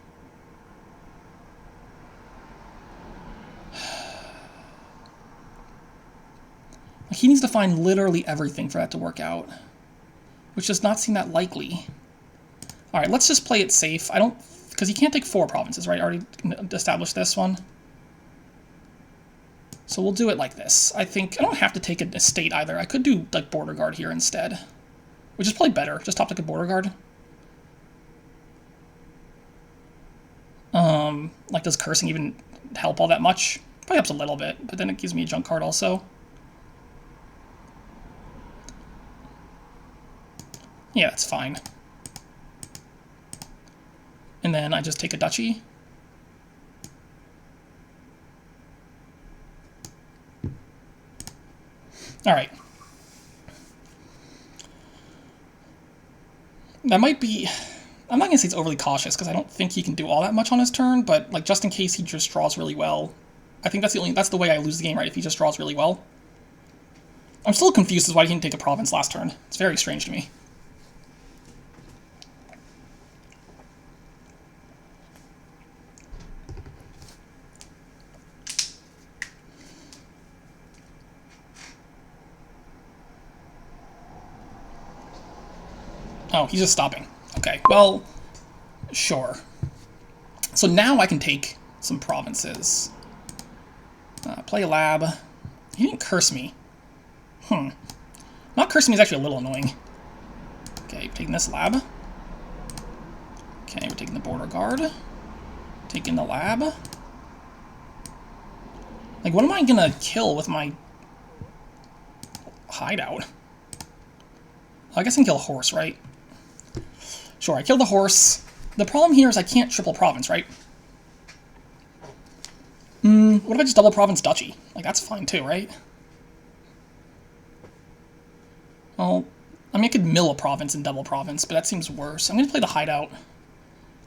[SPEAKER 1] He needs to find literally everything for that to work out, which does not seem that likely. All right, let's just play it safe. I don't... Because he can't take 4 provinces, right? I already established this one. So we'll do it like this. I think I don't have to take an estate either. I could do, like, border guard here instead, which is probably better. Just top like a border guard. Like, does cursing even help all that much? Probably helps a little bit, but then it gives me a junk card also. Yeah, that's fine. And then I just take a duchy. All right. That might be... I'm not going to say it's overly cautious, because I don't think he can do all that much on his turn, but, like, just in case he just draws really well. I think that's the way I lose the game, right? If he just draws really well. I'm still confused as to why he didn't take a province last turn. It's very strange to me. Oh, he's just stopping. Okay, well, sure. So now I can take some provinces. Play a lab. He didn't curse me. Not cursing me is actually a little annoying. Okay, taking this lab. Okay, we're taking the border guard. Taking the lab. Like, what am I gonna kill with my hideout? I guess I can kill a horse, right? Sure, I killed the horse. The problem here is I can't triple province, right? What if I just double province duchy? Like, that's fine too, right? Well, I mean, I could mill a province and double province, but that seems worse. I'm going to play the hideout.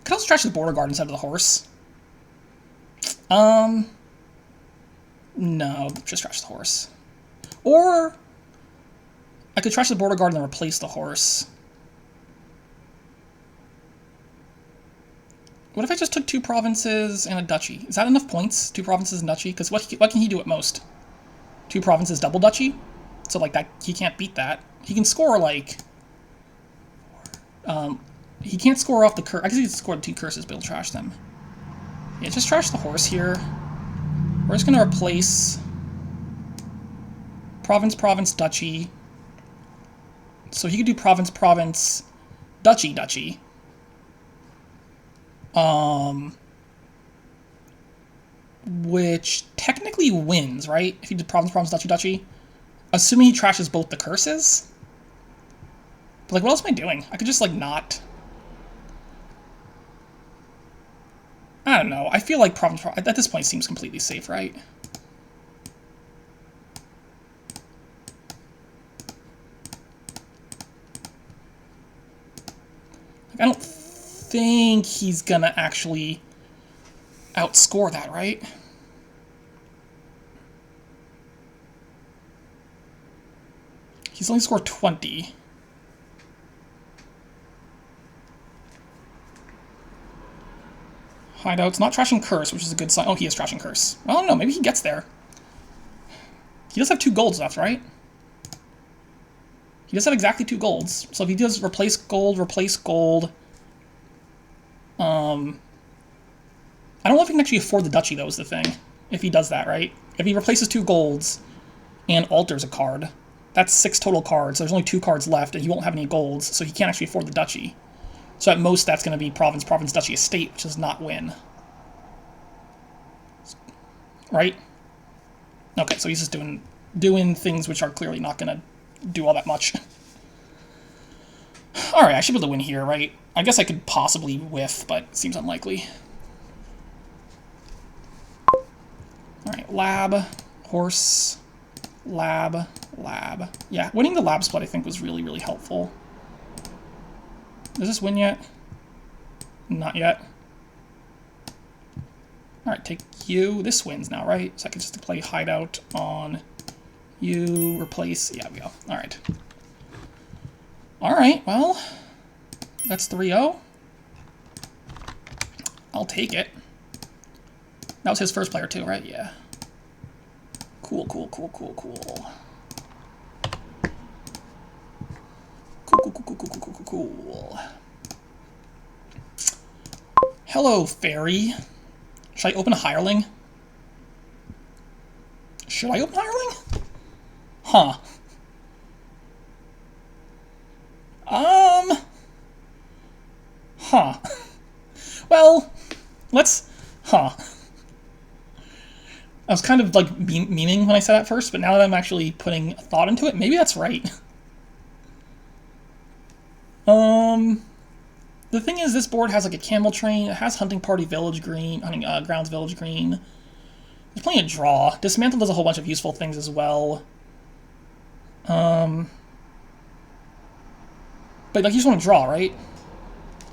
[SPEAKER 1] Could also trash the border guard instead of the horse. No, just trash the horse. Or I could trash the border guard and then replace the horse. What if I just took 2 provinces and a duchy? Is that enough points? 2 provinces and duchy? Because what can he do at most? 2 provinces, double duchy? So, like, that he can't beat that. He can score, like... he can't score off the curse. I guess he can score 2 curses, but he'll trash them. Yeah, just trash the horse here. We're just going to replace... Province, province, duchy. So he could do province, province, duchy, duchy. Which technically wins, right? If he did province, province, duchy, duchy. Assuming he trashes both the curses. But, like, what else am I doing? I could just, like, not... I don't know. I feel like province, at this point, seems completely safe, right? Like, I don't think he's gonna actually outscore that, right? He's only scored 20. Hideout's not trashing curse, which is a good sign. Oh, he is trashing curse. I don't know, maybe he gets there. He does have 2 golds left, right? He does have exactly 2 golds. So if he does replace gold, I don't know if he can actually afford the duchy, though, is the thing. If he does that, right? If he replaces 2 golds and alters a card, that's 6 total cards. There's only 2 cards left, and he won't have any golds, so he can't actually afford the duchy. So at most, that's going to be province, province, duchy, estate, which does not win. Right? Okay, so he's just doing doing things which are clearly not going to do all that much. Alright, I should be able to win here, right? I guess I could possibly whiff, but it seems unlikely. Alright, lab, horse, lab, lab. Yeah, winning the lab split I think was really, really helpful. Does this win yet? Not yet. Alright, take you. This wins now, right? So I can just play hideout on you, replace. Yeah, we go. Alright. Alright, well, that's 3-0. I'll take it. That was his first player too, right? Yeah. Cool, cool, cool, cool, cool. Cool, cool, cool, cool, cool, cool, cool, cool. Hello, fairy. Should I open a hireling? Should I open a hireling? Huh. Huh. Well, let's... Huh. I was kind of, like, memeing when I said that first, but now that I'm actually putting thought into it, maybe that's right. The thing is, this board has, like, a camel train, it has hunting party village green, grounds village green. There's plenty of draw. Dismantle does a whole bunch of useful things as well. But, like, you just want to draw, right?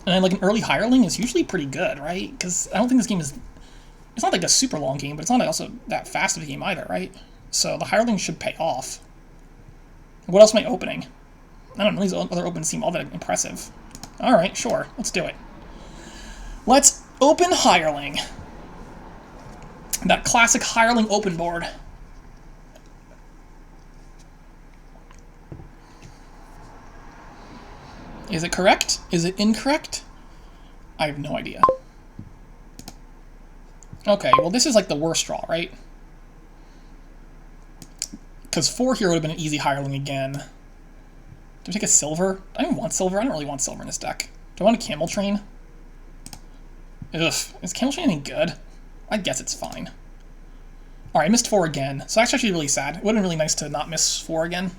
[SPEAKER 1] And then, like, an early hireling is usually pretty good, right? Because I don't think this game is... It's not, like, a super long game, but it's not also that fast of a game either, right? So the hireling should pay off. What else am I opening? I don't know, these other opens seem all that impressive. Alright, sure. Let's do it. Let's open hireling. That classic hireling open board. Is it correct? Is it incorrect? I have no idea. Okay, well this is like the worst draw, right? Because 4 here would have been an easy hireling again. Do I take a silver? I don't want silver. I don't really want silver in this deck. Do I want a camel train? Ugh, is camel train any good? I guess it's fine. Alright, I missed 4 again. So that's actually really sad. It would have been really nice to not miss 4 again.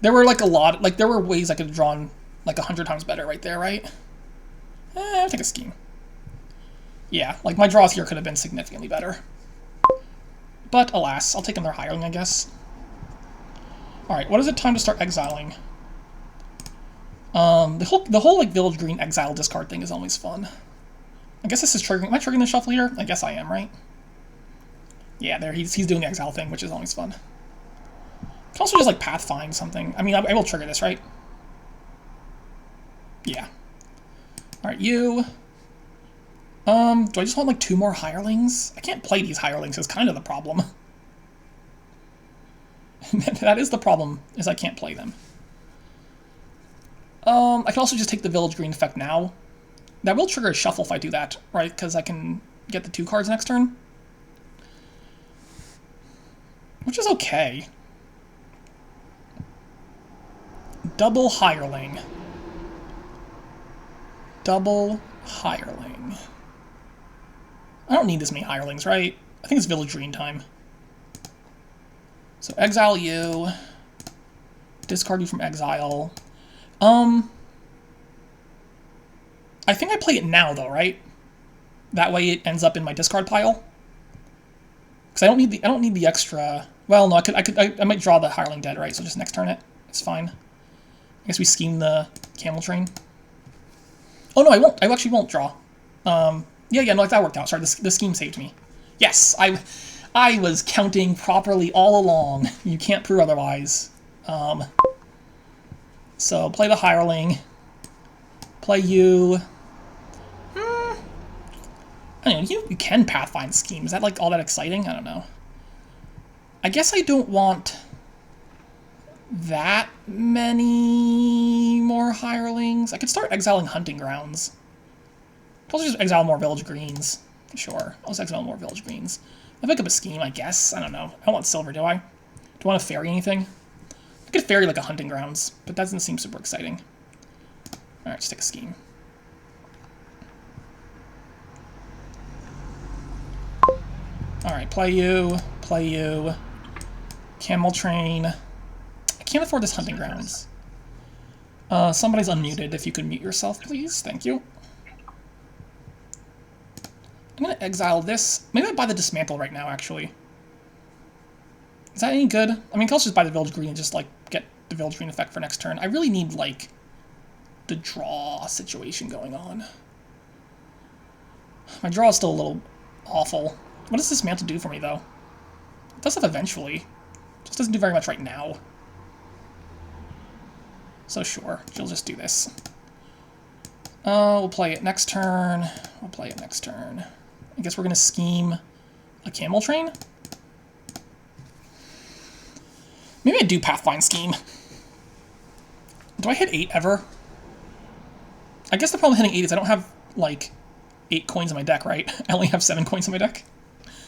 [SPEAKER 1] There were like a lot, like there were ways I could have drawn like 100 times better right there, right? I'll take a scheme. Yeah, like my draws here could have been significantly better. But alas, I'll take another hireling, I guess. Alright, what is it time to start exiling? The whole like village green exile discard thing is always fun. I guess this is triggering. Am I triggering the shuffle here? I guess I am, right? Yeah, there he's doing the exile thing, which is always fun. Can also just like pathfind something. I mean, I will trigger this, right? Yeah. Alright, you. Do I just want like 2 more hirelings? I can't play these hirelings, is kind of the problem. That is the problem, is I can't play them. I can also just take the village green effect now. That will trigger a shuffle if I do that, right? Because I can get the 2 cards next turn. Which is okay. Double hireling. Double hireling. I don't need this many hirelings, right? I think it's village green time. So exile you. Discard you from exile. I think I play it now though, right? That way it ends up in my discard pile. Because I don't need the extra. Well, no, I might draw the hireling dead, right? So just next turn it. It's fine. I guess we scheme the camel train. Oh no, I won't. I actually won't draw. Yeah, no, that worked out. Sorry, the scheme saved me. Yes, I was counting properly all along. You can't prove otherwise. So play the hireling. Play you. I don't know, you can pathfind scheme. Is that like all that exciting? I don't know. I guess I don't want that many more hirelings. I could start exiling hunting grounds. I'll just exile more village greens. Sure, I'll just exile more village greens. I'll pick up a scheme, I guess. I don't know. I don't want silver, do I? Do I want to ferry anything? I could ferry like a hunting grounds, but that doesn't seem super exciting. Alright, just take a scheme. Alright, play you, Camel Train. I can't afford this hunting grounds. Somebody's unmuted. If you could mute yourself, please. Thank you. I'm going to exile this. Maybe I buy the dismantle right now, actually. Is that any good? I mean, I can also just buy the Village Green and just, like, get the Village Green effect for next turn. I really need, like, the draw situation going on. My draw is still a little awful. What does this mantle do for me, though? It does stuff eventually. Just doesn't do very much right now. So sure, she'll just do this. We'll play it next turn. We'll play it next turn. I guess we're going to scheme a Camel Train. Maybe I do Pathfind Scheme. Do I hit 8 ever? I guess the problem with hitting 8 is I don't have, like, 8 coins in my deck, right? I only have 7 coins in my deck.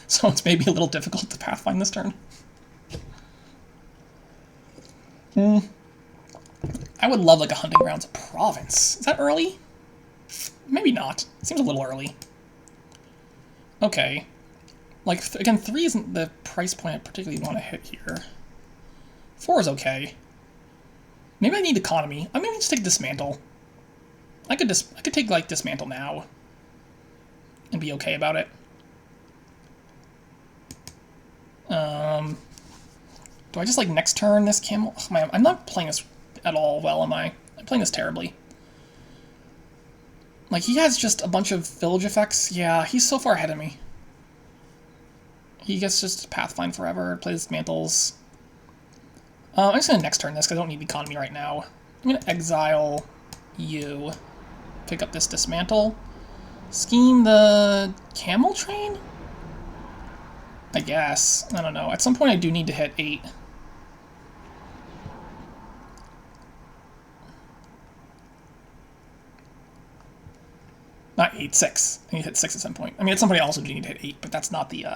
[SPEAKER 1] So it's maybe a little difficult to Pathfind this turn. I would love, like, a Hunting Grounds Province. Is that early? Maybe not. It seems a little early. Okay. Like, again, 3 isn't the price point I particularly want to hit here. 4 is okay. Maybe I need Economy. I maybe just take Dismantle. I could take, like, Dismantle now. And be okay about it. Do I just, like, next turn this Camel? Oh, man, I'm not playing this at all well, am I? I'm playing this terribly. Like, he has just a bunch of village effects. Yeah, he's so far ahead of me. He gets just Pathfind forever, plays Mantles. I'm just going to next turn this, because I don't need Economy right now. I'm going to exile you. Pick up this Dismantle. Scheme the Camel Train? I guess. I don't know. At some point I do need to hit 8. Not 8, 6. I need to hit 6 at some point. I mean, at some point I also do need to hit 8, but that's not the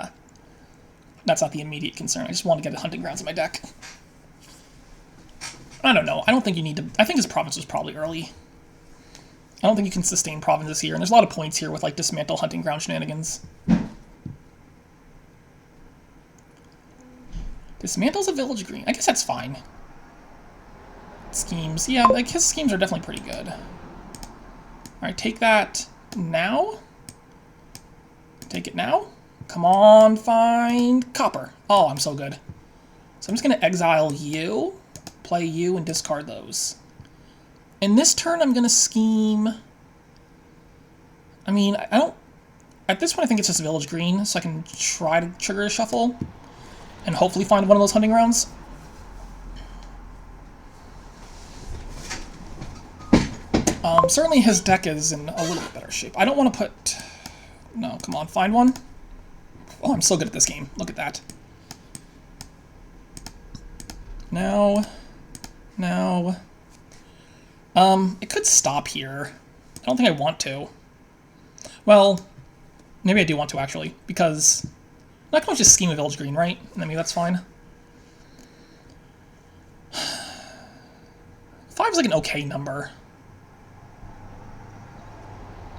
[SPEAKER 1] immediate concern. I just want to get a Hunting Grounds in my deck. I don't know. I don't think you need to... I think his province was probably early. I don't think you can sustain provinces here, and there's a lot of points here with, like, Dismantle Hunting Ground shenanigans. Dismantle's a Village Green. I guess that's fine. Schemes. Yeah, like, his schemes are definitely pretty good. Alright, take that now. Take it now. Come on, find copper. Oh, I'm so good. So I'm just going to exile you, play you, and discard those. In this turn, I'm going to scheme... I mean, I don't... At this point, I think it's just Village Green, so I can try to trigger a shuffle and hopefully find one of those hunting grounds. Certainly his deck is in a little bit better shape. I don't want to put... No, come on, find one. Oh, I'm so good at this game. Look at that. Now... it could stop here. I don't think I want to. Well, maybe I do want to, actually, because I can just scheme a Village Green, right? I mean, that's fine. 5 is like an okay number.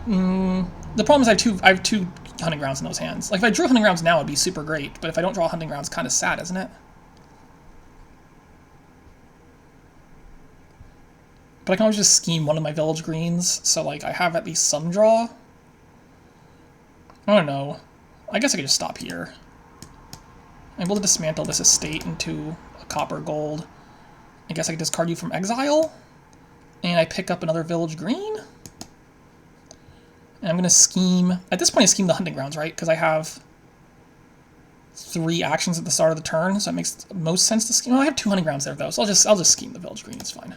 [SPEAKER 1] The problem is I have two Hunting Grounds in those hands. Like, if I drew Hunting Grounds now, it'd be super great, but if I don't draw Hunting Grounds, it's kind of sad, isn't it? But I can always just scheme one of my Village Greens, so, like, I have at least some draw. I don't know. I guess I could just stop here. I'm able to dismantle this estate into a copper gold. I guess I could discard you from exile. And I pick up another Village Green. And I'm going to scheme... At this point, I scheme the Hunting Grounds, right? Because I have 3 actions at the start of the turn, so it makes most sense to scheme... Well, I have 2 Hunting Grounds there, though, so I'll just scheme the Village Green. It's fine.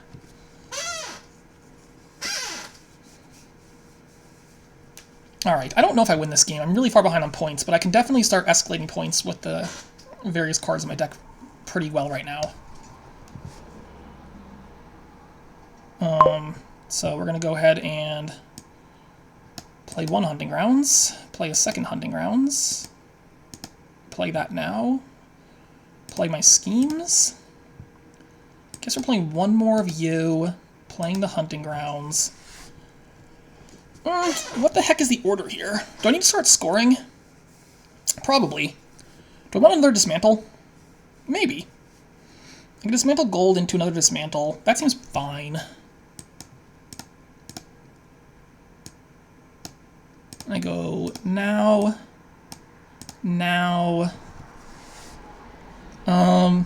[SPEAKER 1] Alright, I don't know if I win this game. I'm really far behind on points, but I can definitely start escalating points with the various cards in my deck pretty well right now. So we're going to go ahead and play 1 Hunting Grounds, play a 2nd Hunting Grounds, play that now, play my schemes. Guess we're playing 1 more of you, playing the Hunting Grounds. What the heck is the order here? Do I need to start scoring? Probably. Do I want another Dismantle? Maybe. I can dismantle gold into another dismantle. That seems fine. I go now. Now. I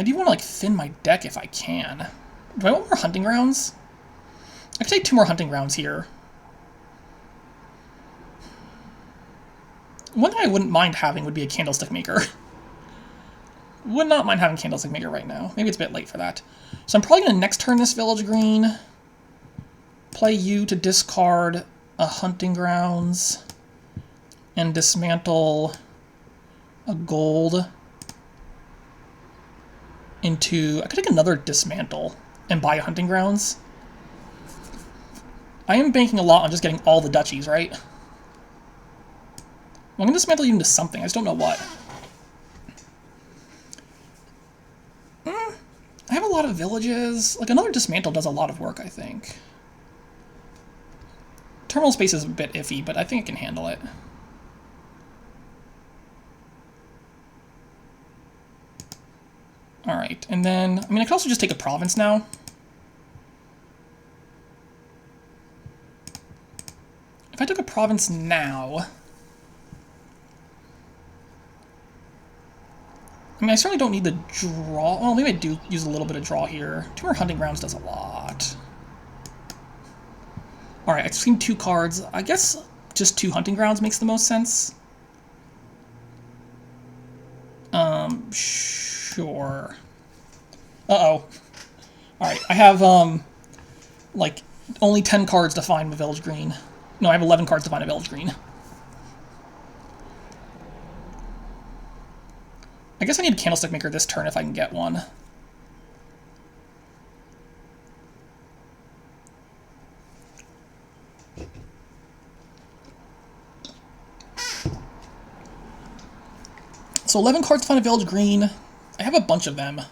[SPEAKER 1] do want to, like, thin my deck if I can. Do I want more hunting grounds? I could take 2 more hunting grounds here. One thing I wouldn't mind having would be a candlestick maker. Would not mind having candlestick maker right now. Maybe it's a bit late for that. So I'm probably going to next turn this village green. Play you to discard a hunting grounds. And dismantle a gold into... I could take another dismantle and buy a hunting grounds. I am banking a lot on just getting all the duchies, right? Well, I'm going to dismantle you into something. I just don't know what. I have a lot of villages. Like, another dismantle does a lot of work, I think. Terminal space is a bit iffy, but I think it can handle it. Alright, and then... I mean, I could also just take a province now. If I took a province now... I mean, I certainly don't need the draw... Well, maybe I do use a little bit of draw here. 2 more hunting grounds does a lot. Alright, I've seen 2 cards. I guess just 2 hunting grounds makes the most sense. Sure. Uh-oh. Alright, I have, like, only 10 cards to find a village green. No, I have 11 cards to find a village green. I guess I need a candlestick maker this turn if I can get one. So 11 cards to find a village green. I have a bunch of them.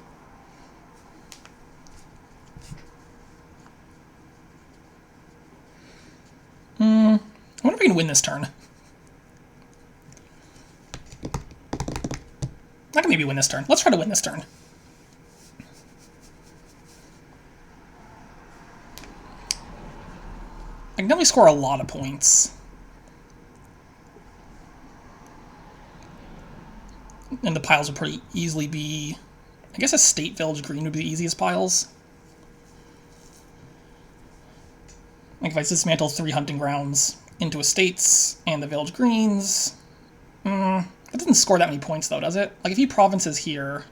[SPEAKER 1] I wonder if I can win this turn. I can maybe win this turn. Let's try to win this turn. I can definitely score a lot of points. And the piles would pretty easily be... I guess a state village green would be the easiest piles. Like if I dismantle 3 hunting grounds into estates and the village greens... It doesn't score that many points though, does it? Like if he provinces here...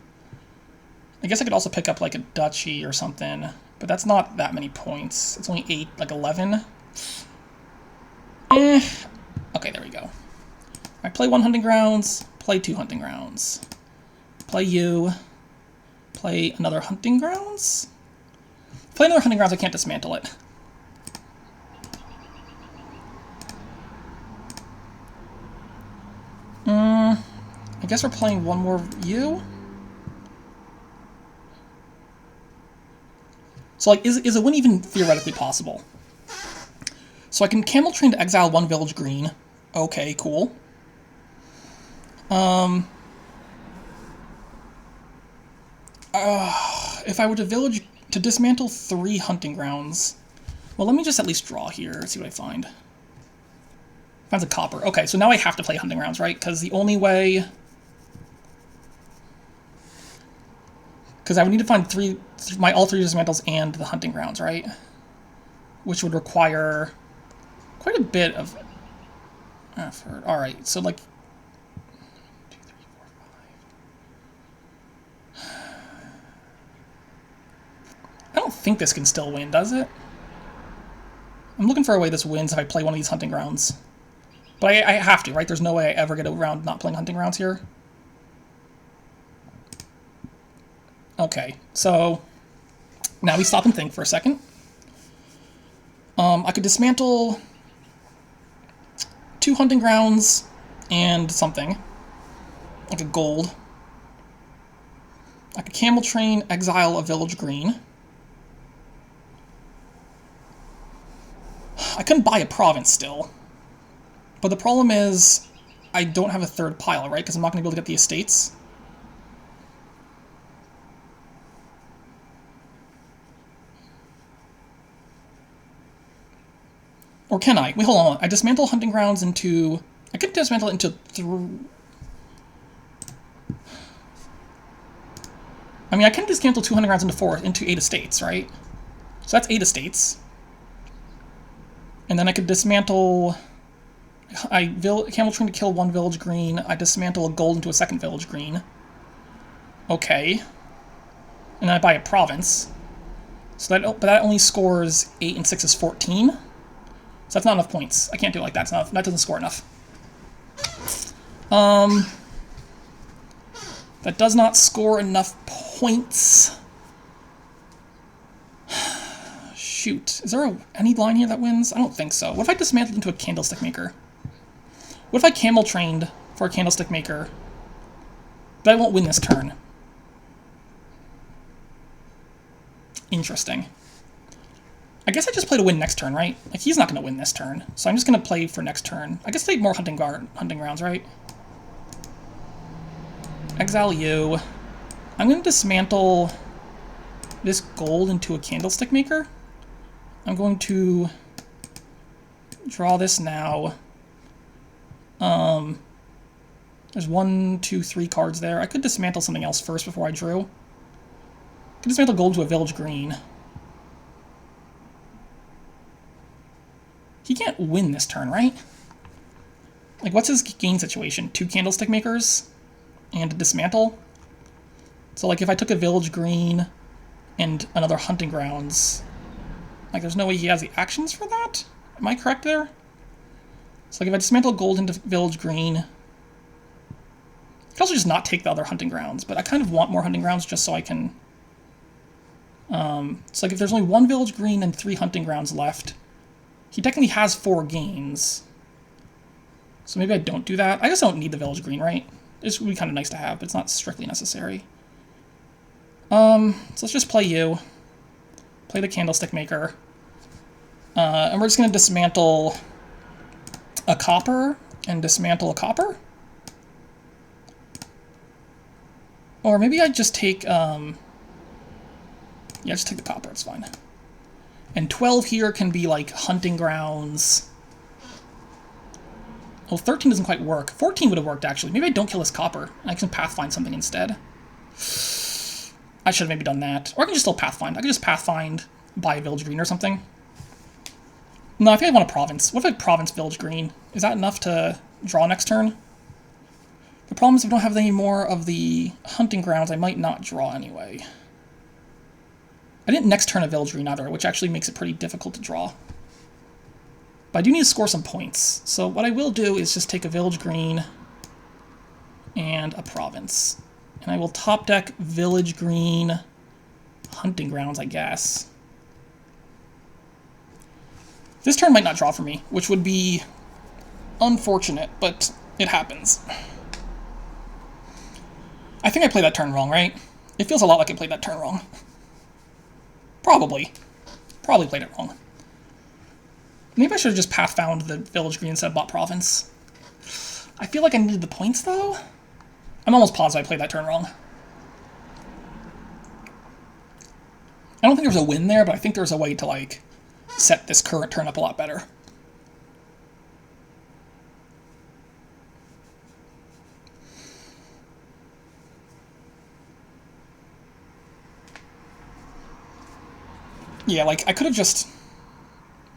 [SPEAKER 1] I guess I could also pick up like a duchy or something. But that's not that many points. It's only 8, like 11. Okay, there we go. I play 1 hunting grounds, play 2 hunting grounds. Play you. Play another hunting grounds? Play another hunting grounds, I can't dismantle it. I guess we're playing 1 more you? So, like, is a win even theoretically possible? So I can Camel Train to exile 1 village green. Okay, cool. If I were to dismantle 3 hunting grounds... Well, let me just at least draw here, see what I find. Finds a copper. Okay, so now I have to play hunting grounds, right? Because the only way... Because I would need to find all 3 dismantles and the hunting grounds, right? Which would require quite a bit of effort. Alright, so like... 2, 3, 4, 5... I don't think this can still win, does it? I'm looking for a way this wins if I play one of these hunting grounds. But I have to, right? There's no way I ever get around not playing hunting grounds here. Okay, so now we stop and think for a second. I could dismantle 2 hunting grounds and something, like a gold. I could Camel Train, exile a village green. I couldn't buy a province still. But the problem is, I don't have a 3rd pile, right? Because I'm not going to be able to get the estates. Or can I? Wait, hold on. I dismantle hunting grounds into... I could dismantle it into... I mean, I can dismantle 200 grounds into 8 estates, right? So that's 8 estates. And then I could dismantle... Camel Train to kill 1 village green. I dismantle a gold into a 2nd village green. Okay. And then I buy a province. So that, but that only scores 8 and 6 is 14. So that's not enough points. I can't do it like that. It's not, that doesn't score enough. That does not score enough points. Shoot. Is there any line here that wins? I don't think so. What if I dismantled into a candlestick maker? What if I camel trained for a candlestick maker? But I won't win this turn. Interesting. I guess I just play to win next turn, right? Like, he's not going to win this turn. So I'm just going to play for next turn. I guess take more hunting grounds, right? Exile you. I'm going to dismantle this gold into a candlestick maker. I'm going to draw this now. There's 1, 2, 3 cards there. I could dismantle something else first before I drew. I could dismantle gold to a village green. He can't win this turn, right? Like, what's his gain situation? 2 candlestick makers and a dismantle? So, like, if I took a village green and another hunting grounds, like, there's no way he has the actions for that? Am I correct there? So, like, if I dismantle gold into village green, I could also just not take the other hunting grounds, but I kind of want more hunting grounds just so I can... so, like, if there's only 1 village green and 3 hunting grounds left, he technically has 4 gains. So maybe I don't do that. I guess I don't need the village green, right? It would be kind of nice to have, but it's not strictly necessary. So let's just play you. Play the candlestick maker. And we're just going to dismantle a copper and dismantle a copper. Or maybe I just take... yeah, just take the copper, it's fine. And 12 here can be, like, hunting grounds. Well, 13 doesn't quite work. 14 would have worked, actually. Maybe I don't kill this copper, and I can pathfind something instead. I should have maybe done that. Or I can just still pathfind. I can just pathfind, buy a village green or something. No, I think I want a province. What if I province village green? Is that enough to draw next turn? The problem is if I don't have any more of the hunting grounds, I might not draw anyway. I didn't next turn a village green either, which actually makes it pretty difficult to draw. But I do need to score some points. So what I will do is just take a village green and a province. And I will top deck village green hunting grounds, I guess. This turn might not draw for me, which would be unfortunate, but it happens. I think I played that turn wrong, right? It feels a lot like I played that turn wrong. Probably. Probably played it wrong. Maybe I should have just path-found the village green instead of bought province. I feel like I needed the points, though. I'm almost positive I played that turn wrong. I don't think there's a win there, but I think there's a way to, like, set this current turn up a lot better. Yeah, like, I could have just...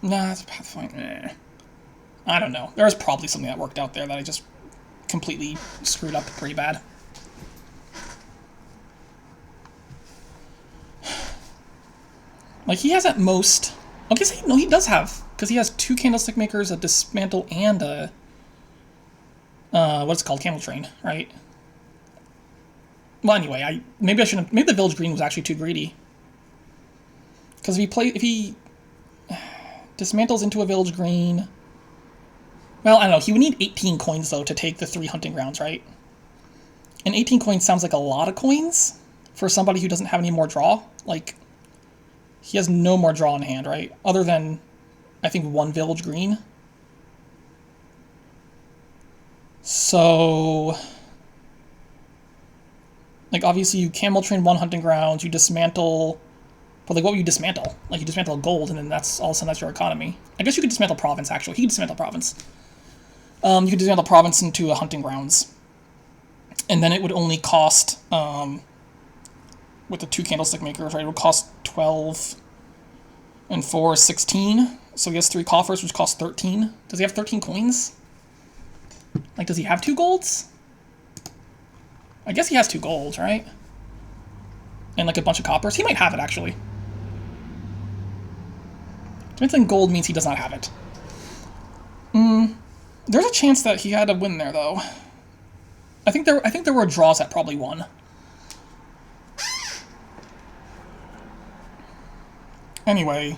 [SPEAKER 1] Nah, it's Pathfinder. I don't know. There was probably something that worked out there that I just completely screwed up pretty bad. Like, he has at most... I guess no, he does have, because he has 2 candlestick makers, a dismantle, and a... what's it called? Camel train, right? Well, anyway, maybe I shouldn't... Maybe the village green was actually too greedy. Because if he dismantles into a village green... Well, I don't know. He would need 18 coins, though, to take the 3 hunting grounds, right? And 18 coins sounds like a lot of coins for somebody who doesn't have any more draw. Like, he has no more draw in hand, right? Other than, I think, 1 village green. So... Like, obviously, you camel train 1 hunting grounds, you dismantle But like, what would you dismantle? Like, you dismantle gold, and then that's all of a sudden that's your economy. I guess you could dismantle province, actually. He could dismantle province. You could dismantle province into a hunting grounds. And then it would only cost, with the 2 candlestick makers, right, it would cost 12 and 4 is 16. So he has 3 coffers, which cost 13. Does he have 13 coins? Like, does he have 2 golds? I guess he has 2 golds, right? And like a bunch of coppers. He might have it, actually. Dismantling gold means he does not have it. There's a chance that he had a win there, though. I think there were draws that probably won. Anyway,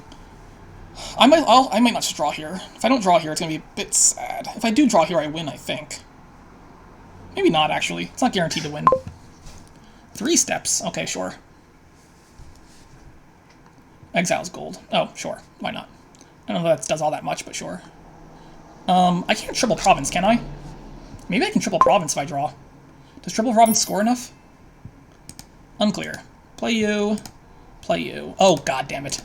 [SPEAKER 1] I might not just draw here. If I don't draw here, it's gonna be a bit sad. If I do draw here, I win, I think. Maybe not, actually. It's not guaranteed to win. 3 steps. Okay, sure. Exiles gold. Oh, sure. Why not? I don't know if that does all that much, but sure. I can't triple province, can I? Maybe I can triple province if I draw. Does triple province score enough? Unclear. Play you. Play you. Oh, god damn it.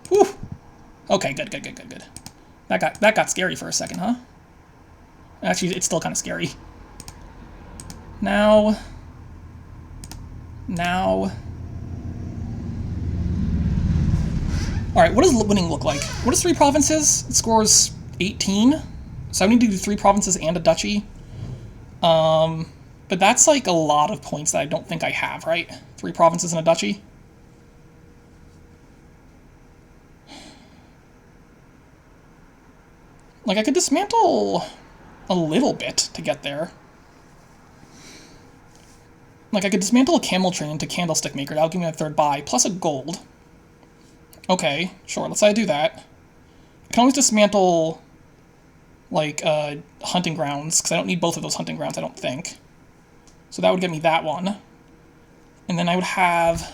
[SPEAKER 1] Whew. Okay, good. That got scary for a second, huh? Actually, it's still kind of scary. Now. Alright, what does winning look like? What is 3 provinces? It scores 18. So I need to do 3 provinces and a duchy. But that's like a lot of points that I don't think I have, right? 3 provinces and a duchy. Like, I could dismantle a little bit to get there. Like, I could dismantle a camel train into candlestick maker. That'll give me a 3rd buy, plus a gold. Okay, sure, let's say I do that. I can always dismantle, like, hunting grounds, because I don't need both of those hunting grounds, I don't think. So that would get me that one. And then I would have...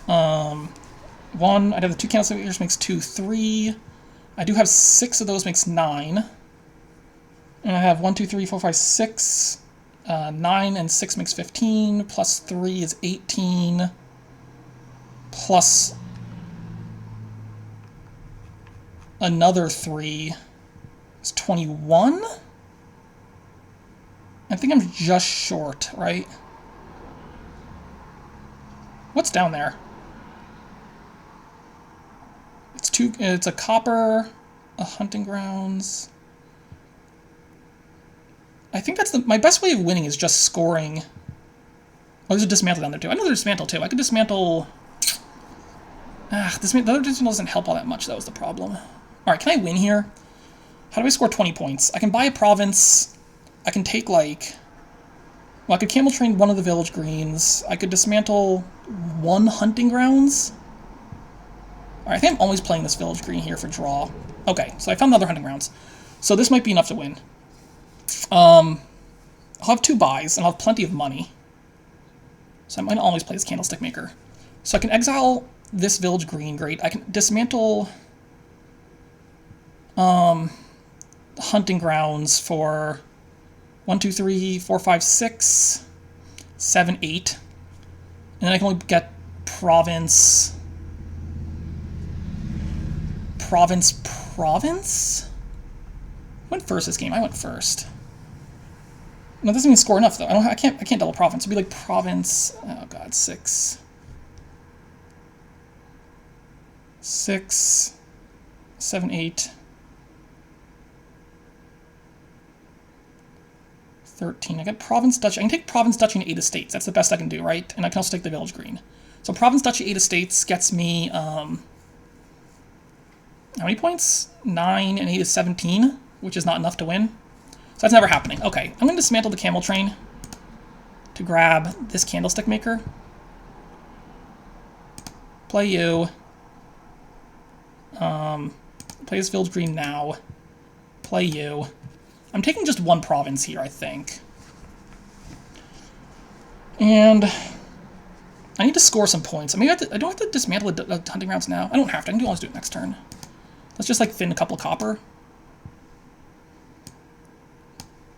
[SPEAKER 1] one, I'd have the 2 candlestick makers makes 2, 3. I do have 6 of those makes 9. And I have 1, 2, 3, 4, 5, 6. 9 and 6 makes 15. Plus 3 is 18. Plus another 3 is 21. I think I'm just short, right? What's down there? It's a copper, a hunting grounds. I think that's my best way of winning is just scoring. Oh, there's a dismantle down there too. I know there's dismantle too. I could dismantle. The other dismantle doesn't help all that much. That was the problem. All right, can I win here? How do I score 20 points? I can buy a province. I can take like. Well, I could camel train one of the village greens. I could dismantle 1 hunting grounds. Alright, I think I'm always playing this village green here for draw. Okay, so I found the other hunting grounds. So this might be enough to win. I'll have 2 buys, and I'll have plenty of money. So I might always play this candlestick maker. So I can exile this village green, great. I can dismantle hunting grounds for 1, 2, 3, 4, 5, 6, 7, 8. And then I can only get province... Province? I went first this game. I went first. No, that doesn't even score enough though. I can't double province. It'd be like province. Oh god, 6, 7, 8, 13. I got province duchy. I can take province duchy and 8 estates. That's the best I can do, right? And I can also take the village green. So province duchy 8 estates gets me how many points? 9 and 8 is 17, which is not enough to win. So that's never happening. Okay, I'm going to dismantle the camel train to grab this candlestick maker. Play you. Play this village green now. Play you. I'm taking just 1 province here, I think. And I need to score some points. I mean, I don't have to dismantle the hunting grounds now. I don't have to. I can always do it next turn. Let's just like thin a couple copper.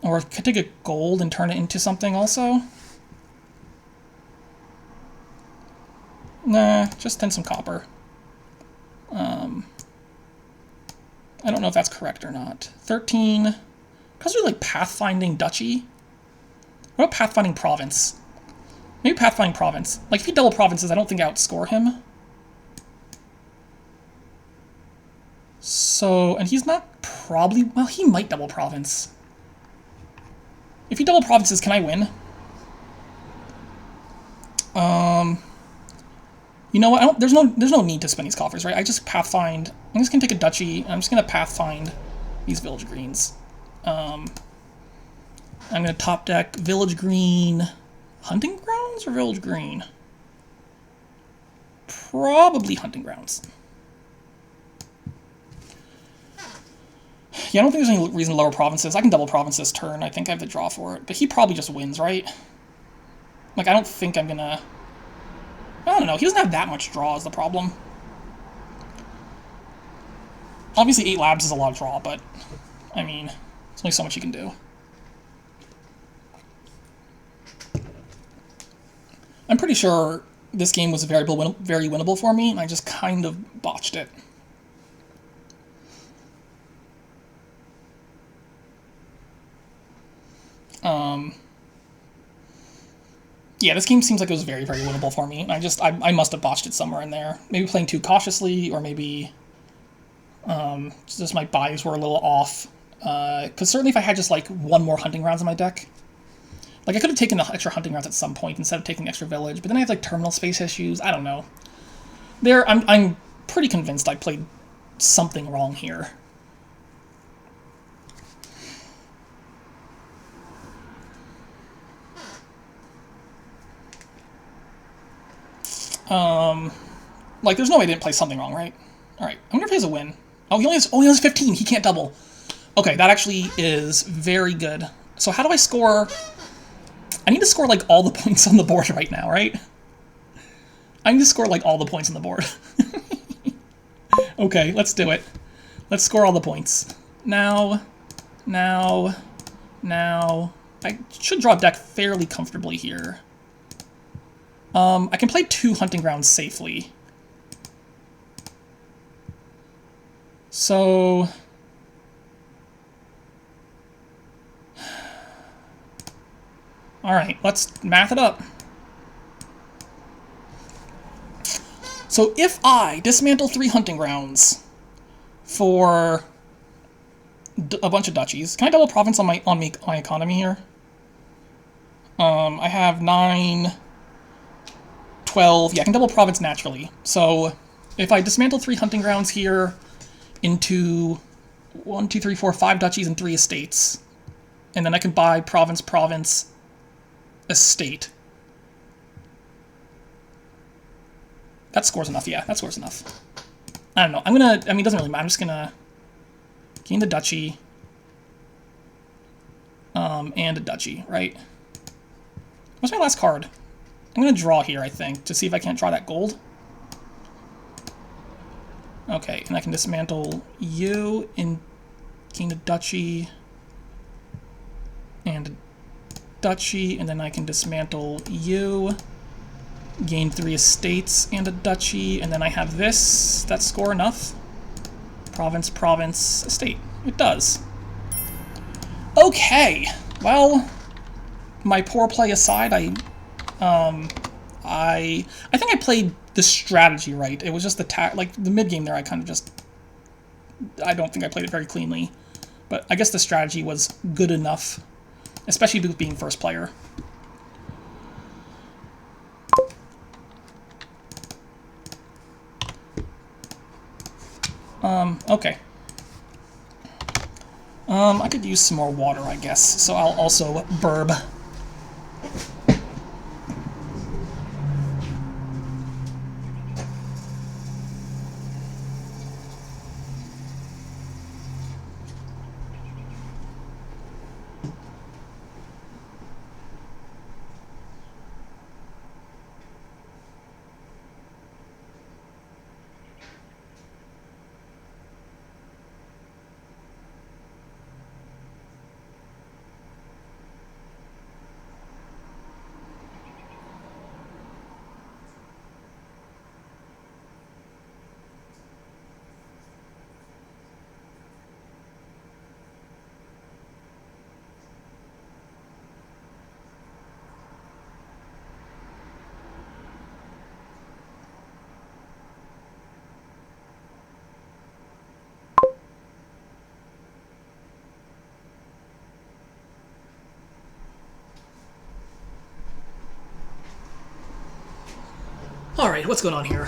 [SPEAKER 1] Or I could take a gold and turn it into something also. Nah, just send some copper. I don't know if that's correct or not. 13. Because we're like pathfinding duchy. What about pathfinding province? Maybe pathfinding province. Like if he double provinces, I don't think I outscore him. So, and he's not probably, well, he might double province. If he double provinces, can I win? You know what? There's no need to spend these coffers, right? I just pathfind. I'm just gonna take a duchy. And I'm just gonna pathfind these village greens. I'm gonna top deck village green, hunting grounds or village green. Probably hunting grounds. Yeah, I don't think there's any reason to lower provinces. I can double province this turn. I think I have the draw for it. But he probably just wins, right? Like, I don't think I'm gonna... I don't know. He doesn't have that much draw is the problem. Obviously, 8 labs is a lot of draw, but... I mean, there's only so much you can do. I'm pretty sure this game was very winnable for me, and I just kind of botched it. Yeah, this game seems like it was very winnable for me. I must have botched it somewhere in there. Maybe playing too cautiously, or maybe just my buys were a little off. Because certainly if I had just like one more hunting grounds in my deck, like I could have taken the extra hunting grounds at some point instead of taking the extra village. But then I have like terminal space issues. I don't know. I'm pretty convinced I played something wrong here. Like, there's no way I didn't play something wrong, right? Alright, I wonder if he has a win. Oh, he has 15. He can't double. Okay, that actually is very good. So how do I score... I need to score, like, all the points on the board right now, right? I need to score, like, all the points on the board. Okay, let's do it. Let's score all the points. Now. I should draw a deck fairly comfortably here. I can play 2 hunting grounds safely. So... Alright, let's math it up. So if I dismantle 3 hunting grounds for a bunch of duchies, can I double province on my economy here? I have 9, 12. Yeah, I can double province naturally. So if I dismantle 3 hunting grounds here into 1, 2, 3, 4, 5 duchies and 3 estates, and then I can buy province, estate. That scores enough, yeah, that scores enough. I don't know, it doesn't really matter, I'm just gonna gain the duchy, and a duchy, right? What's my last card? I'm gonna draw here, I think, to see if I can't draw that gold. Okay, and I can dismantle you and gain a duchy, and a duchy, and then I can dismantle you, gain 3 estates and a duchy, and then I have this. That score enough? Province, estate. It does. Okay, well, my poor play aside, I think I played the strategy right. It was just the mid game there. I kind of just, I don't think I played it very cleanly, but I guess the strategy was good enough, especially with being first player. Okay. I could use some more water, I guess, so I'll also burb. Alright, what's going on here?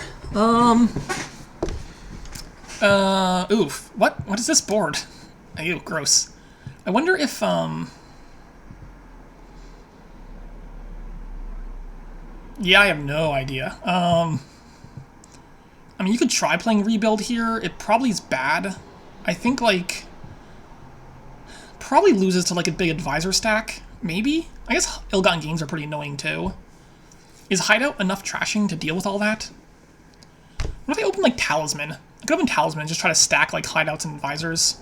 [SPEAKER 1] Oof. What is this board? Ew, gross. I wonder if, yeah, I have no idea. I mean, you could try playing Rebuild here. It probably is bad. I think, like, probably loses to, like, a big advisor stack. Maybe? I guess ill-gotten gains are pretty annoying, too. Is Hideout enough trashing to deal with all that? What if I open, like, Talisman? I could open Talisman and just try to stack, like, Hideouts and Advisors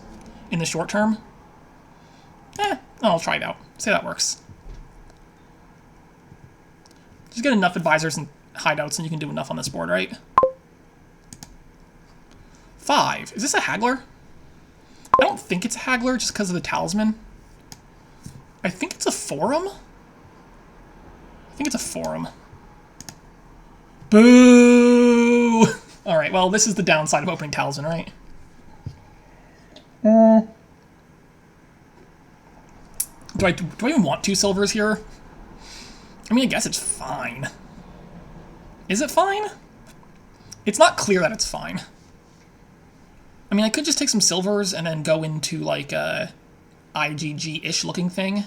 [SPEAKER 1] in the short term. I'll try it out. See how that works. Just get enough Advisors and Hideouts and you can do enough on this board, right? 5. Is this a Haggler? I don't think it's a Haggler just because of the Talisman. I think it's a Forum? I think it's a Forum. Boo! Alright, well, this is the downside of opening Talisman, right? Do I even want 2 silvers here? I mean, I guess it's fine. Is it fine? It's not clear that it's fine. I mean, I could just take some silvers and then go into, like, a IGG-ish looking thing.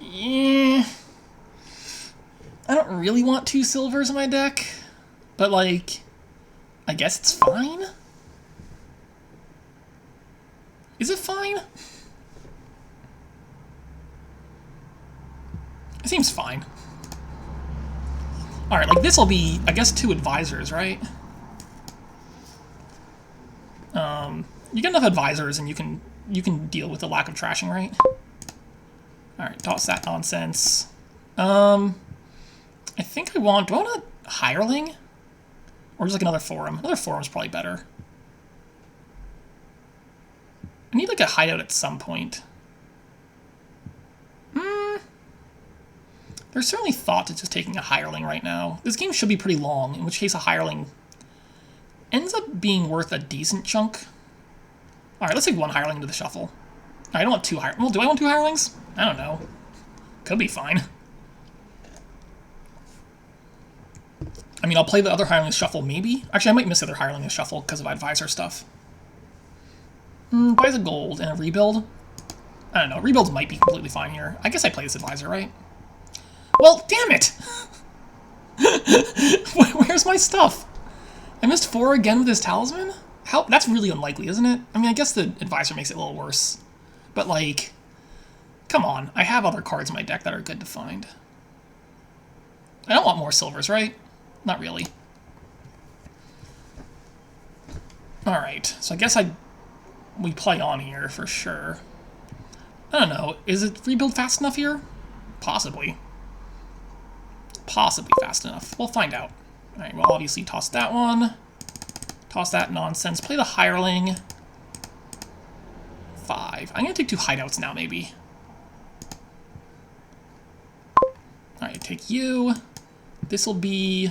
[SPEAKER 1] Yeah. I don't really want 2 silvers in my deck, but, like, I guess it's fine? Is it fine? It seems fine. Alright, like, this'll be, I guess, 2 advisors, right? You get enough advisors and you can deal with the lack of trashing, right? Alright, toss that nonsense. I think do I want a Hireling? Or just like another Forum? Another Forum's probably better. I need like a Hideout at some point. There's certainly thought to just taking a Hireling right now. This game should be pretty long, in which case a Hireling ends up being worth a decent chunk. Alright, let's take 1 Hireling into the shuffle. I don't want 2 Hirelings. Well, do I want 2 Hirelings? I don't know. Could be fine. I mean, I'll play the other Hireling in the shuffle, maybe? Actually, I might miss the other Hireling in the shuffle because of advisor stuff. Buys a gold and a rebuild. I don't know. Rebuilds might be completely fine here. I guess I play this advisor, right? Well, damn it! Where's my stuff? I missed 4 again with this Talisman? How? That's really unlikely, isn't it? I mean, I guess the advisor makes it a little worse. But, like, come on. I have other cards in my deck that are good to find. I don't want more silvers, right? Not really. Alright, so I guess we play on here for sure. I don't know. Is it rebuild fast enough here? Possibly. Possibly fast enough. We'll find out. Alright, we'll obviously toss that one. Toss that nonsense. Play the Hireling. 5. I'm going to take 2 Hideouts now, maybe. Alright, take you. This will be...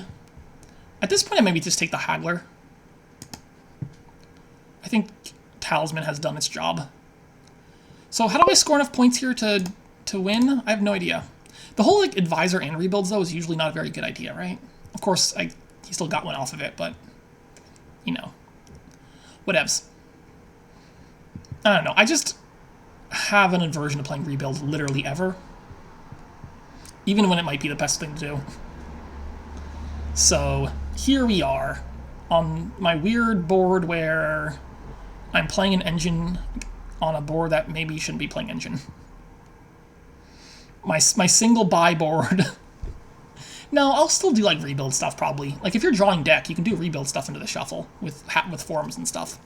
[SPEAKER 1] At this point, I maybe just take the Haggler. I think Talisman has done its job. So how do I score enough points here to win? I have no idea. The whole like advisor and rebuilds, though, is usually not a very good idea, right? Of course, he still got one off of it, but, you know. Whatevs. I don't know. I just have an aversion to playing rebuild literally ever. Even when it might be the best thing to do. So, here we are. On my weird board where I'm playing an engine on a board that maybe shouldn't be playing engine. My single buy board. No, I'll still do like rebuild stuff probably. Like if you're drawing deck, you can do rebuild stuff into the shuffle with forums and stuff.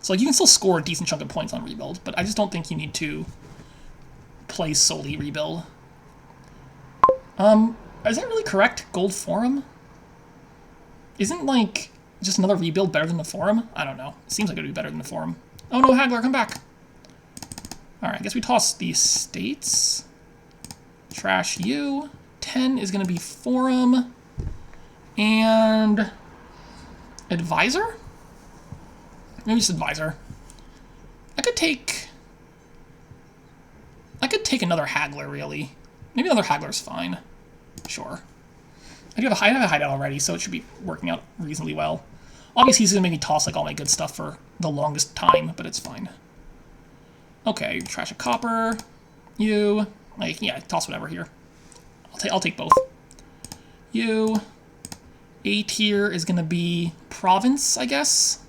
[SPEAKER 1] So like you can still score a decent chunk of points on rebuild, but I just don't think you need to play solely rebuild. Is that really correct? Gold forum? Isn't like just another rebuild better than the forum? I don't know. It seems like it would be better than the forum. Oh no, Haggler, come back. Alright, I guess we toss the states. Trash you. 10 is going to be forum. And advisor? Maybe just advisor. I could take... I could take another haggler, really. Maybe another haggler's fine. Sure. I have a hideout already, so it should be working out reasonably well. Obviously, he's going to make me toss like all my good stuff for the longest time, but it's fine. Okay, trash a copper. You. Like, yeah, toss whatever here. I'll take both. You. A tier is going to be province, I guess.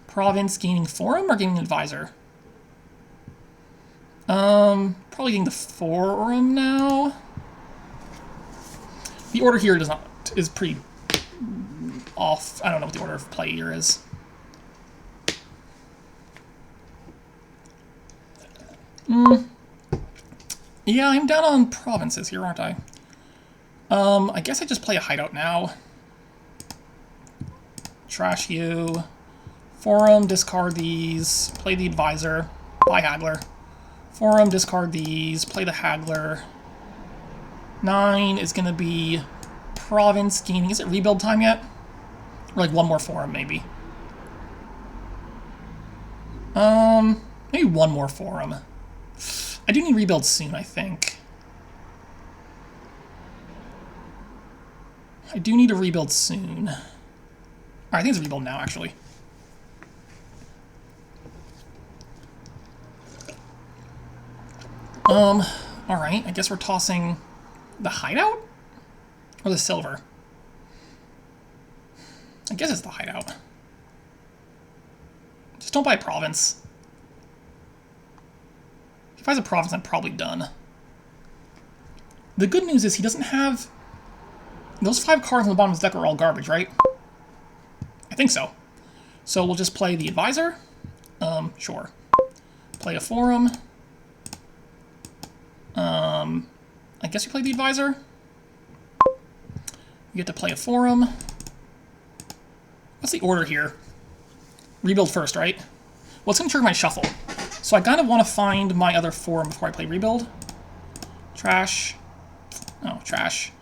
[SPEAKER 1] Province gaining forum or gaining advisor? Probably getting the forum now. The order here is pretty off. I don't know what the order of play here is. Yeah, I'm down on provinces here, aren't I? I guess I just play a hideout now. Trash you. Forum, discard these. Play the advisor. Buy haggler. Forum, discard these. Play the haggler. 9 is going to be province gaining. Is it rebuild time yet? Or like one more forum, maybe. Maybe one more forum. I do need rebuild soon, I think. I do need a rebuild soon. Alright, I think it's a rebuild now, actually. Alright, I guess we're tossing the hideout? Or the silver? I guess it's the hideout. Just don't buy province. If he buys a province, I'm probably done. The good news is he doesn't have... Those 5 cards on the bottom of his deck are all garbage, right? I think so. So we'll just play the advisor. Sure. Play a forum. I guess you play the advisor. You get to play a forum. What's the order here? Rebuild first, right? Well, it's going to trigger my shuffle. So I kind of want to find my other forum before I play rebuild. Trash. Oh, trash.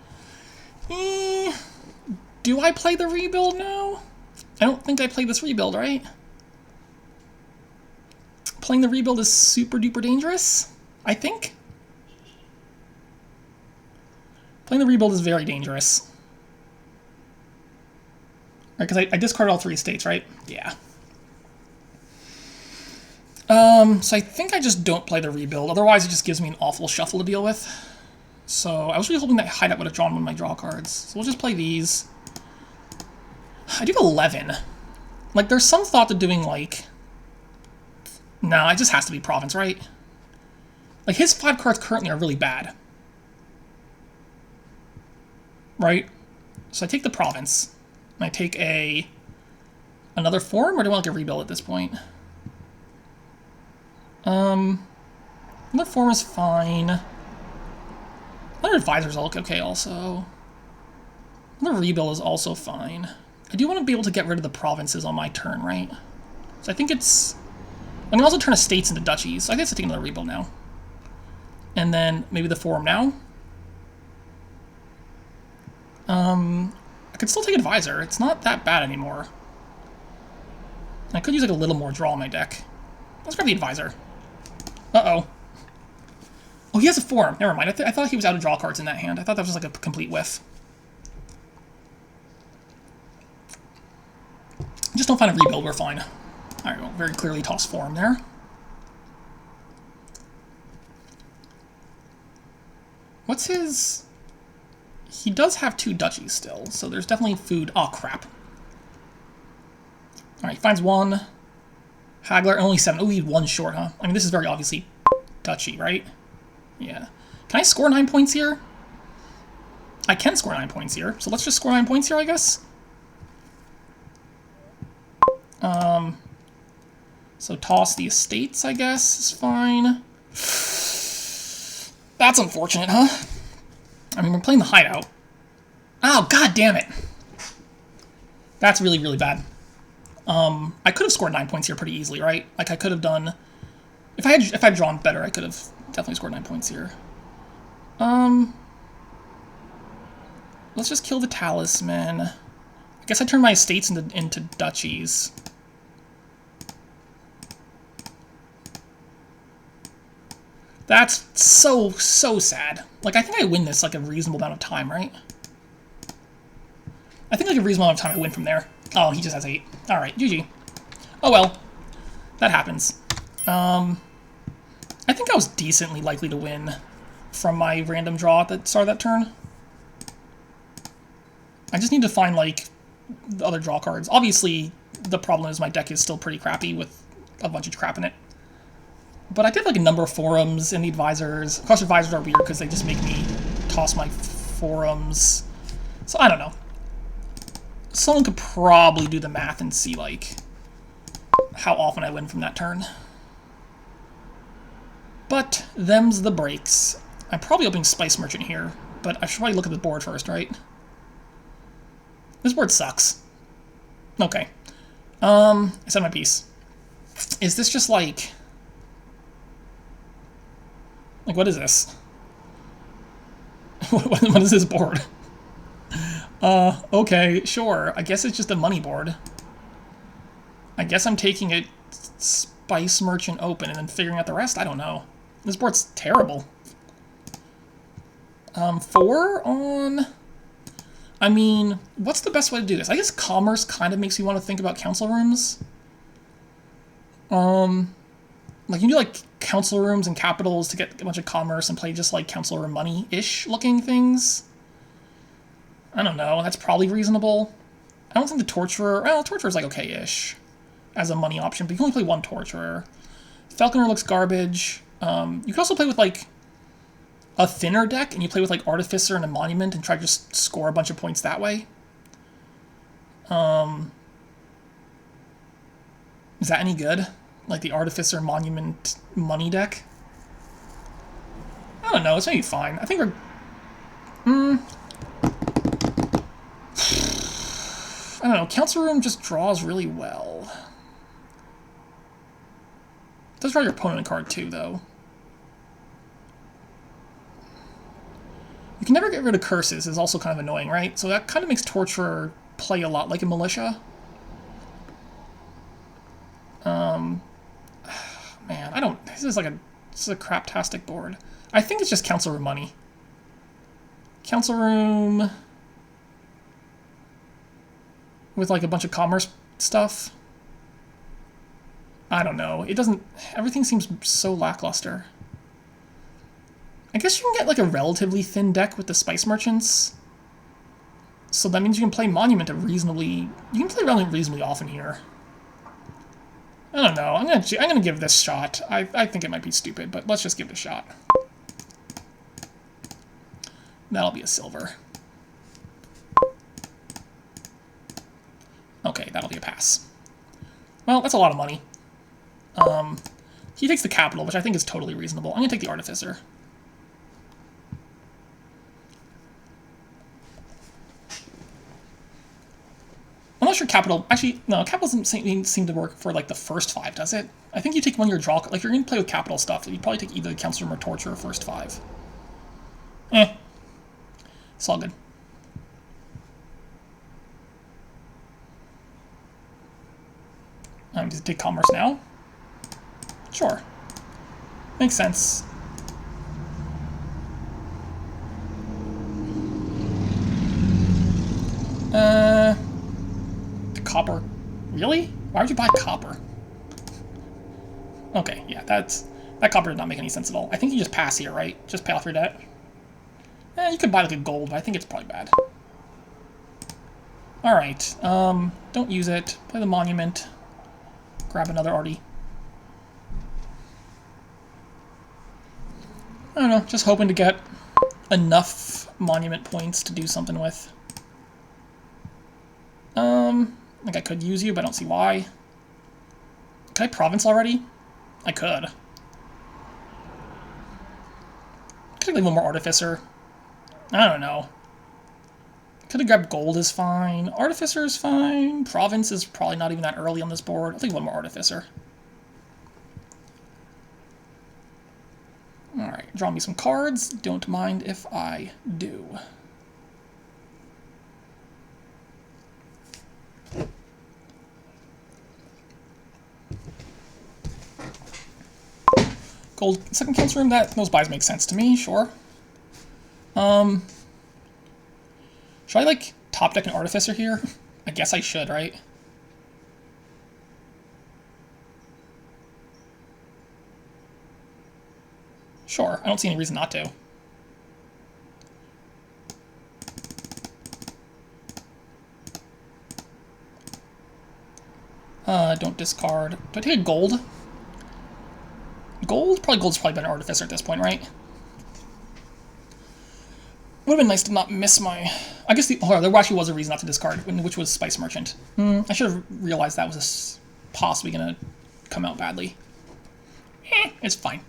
[SPEAKER 1] Do I play the rebuild now? I don't think I play this rebuild, right? Playing the rebuild is super duper dangerous, I think. Playing the rebuild is very dangerous. Right, because I discarded all 3 states, right? Yeah. So I think I just don't play the rebuild. Otherwise, it just gives me an awful shuffle to deal with. So I was really hoping that hideout would have drawn one of my draw cards. So we'll just play these. I do have 11. Like, there's some thought to doing, like... Nah, it just has to be province, right? Like, his 5 cards currently are really bad. Right? So I take the province. And I take another forum, or do I want like a rebuild at this point? Another forum is fine. Another advisor's all okay also. Another rebuild is also fine. I do want to be able to get rid of the provinces on my turn, right? So I think it's... I can also turn estates into duchies, so I guess I take another rebuild now. And then maybe the forum now. I could still take advisor. It's not that bad anymore. I could use like a little more draw in my deck. Let's grab the advisor. Uh-oh. Oh, he has a forum. Never mind. I thought he was out of draw cards in that hand. I thought that was just like a complete whiff. Just don't find a rebuild. We're fine. Alright, well, very clearly toss forum there. What's his... He does have 2 duchies still, so there's definitely food. Oh, crap. Alright, he finds 1. Haggler, only 7. Oh, he had 1 short, huh? I mean, this is very obviously duchy, right? Yeah. Can I score 9 points here? I can score 9 points here, so let's just score 9 points here, I guess. So toss the estates, I guess, is fine. That's unfortunate, huh? I mean, we're playing the hideout. Oh, god damn it. That's really, really bad. I could have scored 9 points here pretty easily, right? Like, I could have done... If I had drawn better, I could have definitely scored 9 points here. Let's just kill the talisman. I guess I turn my estates into duchies. That's so sad. Like, I think I win this like a reasonable amount of time, right? I think like a reasonable amount of time I win from there. Oh, he just has 8. Alright, GG. Oh well. That happens. I think I was decently likely to win from my random draw at the start of that turn. I just need to find, like, the other draw cards. Obviously, the problem is my deck is still pretty crappy with a bunch of crap in it. But I did, like, a number of forums in the advisors. Of course, advisors are weird because they just make me toss my forums. So, I don't know. Someone could probably do the math and see, like, how often I win from that turn. But them's the breaks. I'm probably opening Spice Merchant here, but I should probably look at the board first, right? This board sucks. Okay. I said my piece. Is this just like... Like, what is this? What is this board? Okay, sure. I guess it's just a money board. I guess I'm taking it Spice Merchant open and then figuring out the rest? I don't know. This board's terrible. 4 on... I mean, what's the best way to do this? I guess commerce kind of makes me want to think about council rooms. Like, you do, like, council rooms and capitals to get a bunch of commerce and play just, like, council room money-ish looking things. I don't know. That's probably reasonable. I don't think the Torturer... Well, Torturer's, like, okay-ish as a money option, but you can only play one Torturer. Falconer looks garbage. You can also play with, like, a thinner deck, and you play with, like, Artificer and a Monument and try to just score a bunch of points that way. Is that any good? Like the Artificer Monument money deck? I don't know, it's maybe fine. I think we're... I don't know, Council Room just draws really well. It does draw your opponent a card too, though. You can never get rid of curses, is also kind of annoying, right? So that kind of makes Torturer play a lot like a Militia. Man, I don't... This is a craptastic board. I think it's just Council Room money. Council Room... with, like, a bunch of commerce stuff. I don't know. It doesn't... Everything seems so lackluster. I guess you can get, like, a relatively thin deck with the Spice Merchants. So that means you can play Monument a reasonably... You can play reasonably often here. I don't know. I'm gonna give this a shot. I think it might be stupid, but let's just give it a shot. That'll be a silver. Okay, that'll be a pass. Well, that's a lot of money. He takes the capital, which I think is totally reasonable. I'm gonna take the Artificer. I'm not sure capital... Actually, no, capital doesn't seem to work for, like, the first 5, does it? I think you take one of your draw... Like, you're going to play with capital stuff, you'd probably take either Council Room or Torture or first 5. It's all good. Does it take commerce now? Sure. Makes sense. Copper. Really? Why would you buy copper? Okay, yeah, that copper did not make any sense at all. I think you just pass here, right? Just pay off your debt. You could buy like a gold, but I think it's probably bad. Alright, don't use it. Play the Monument. Grab another arty. I don't know, just hoping to get enough Monument points to do something with. Like I could use you, but I don't see why. Can I Province already? I could. Could I leave one more Artificer? I don't know. Could have grabbed gold is fine. Artificer is fine. Province is probably not even that early on this board. I'll take one more Artificer. Alright, draw me some cards. Don't mind if I do. Gold second council room. Those buys make sense to me. Sure. Should I like top deck an Artificer here? I guess I should, right? Sure. I don't see any reason not to. Don't discard. Do I take a gold? Gold? Gold's probably better Artificer at this point, right? Would have been nice to not miss my... I guess there actually was a reason not to discard, which was Spice Merchant. I should have realized that was possibly going to come out badly. It's fine.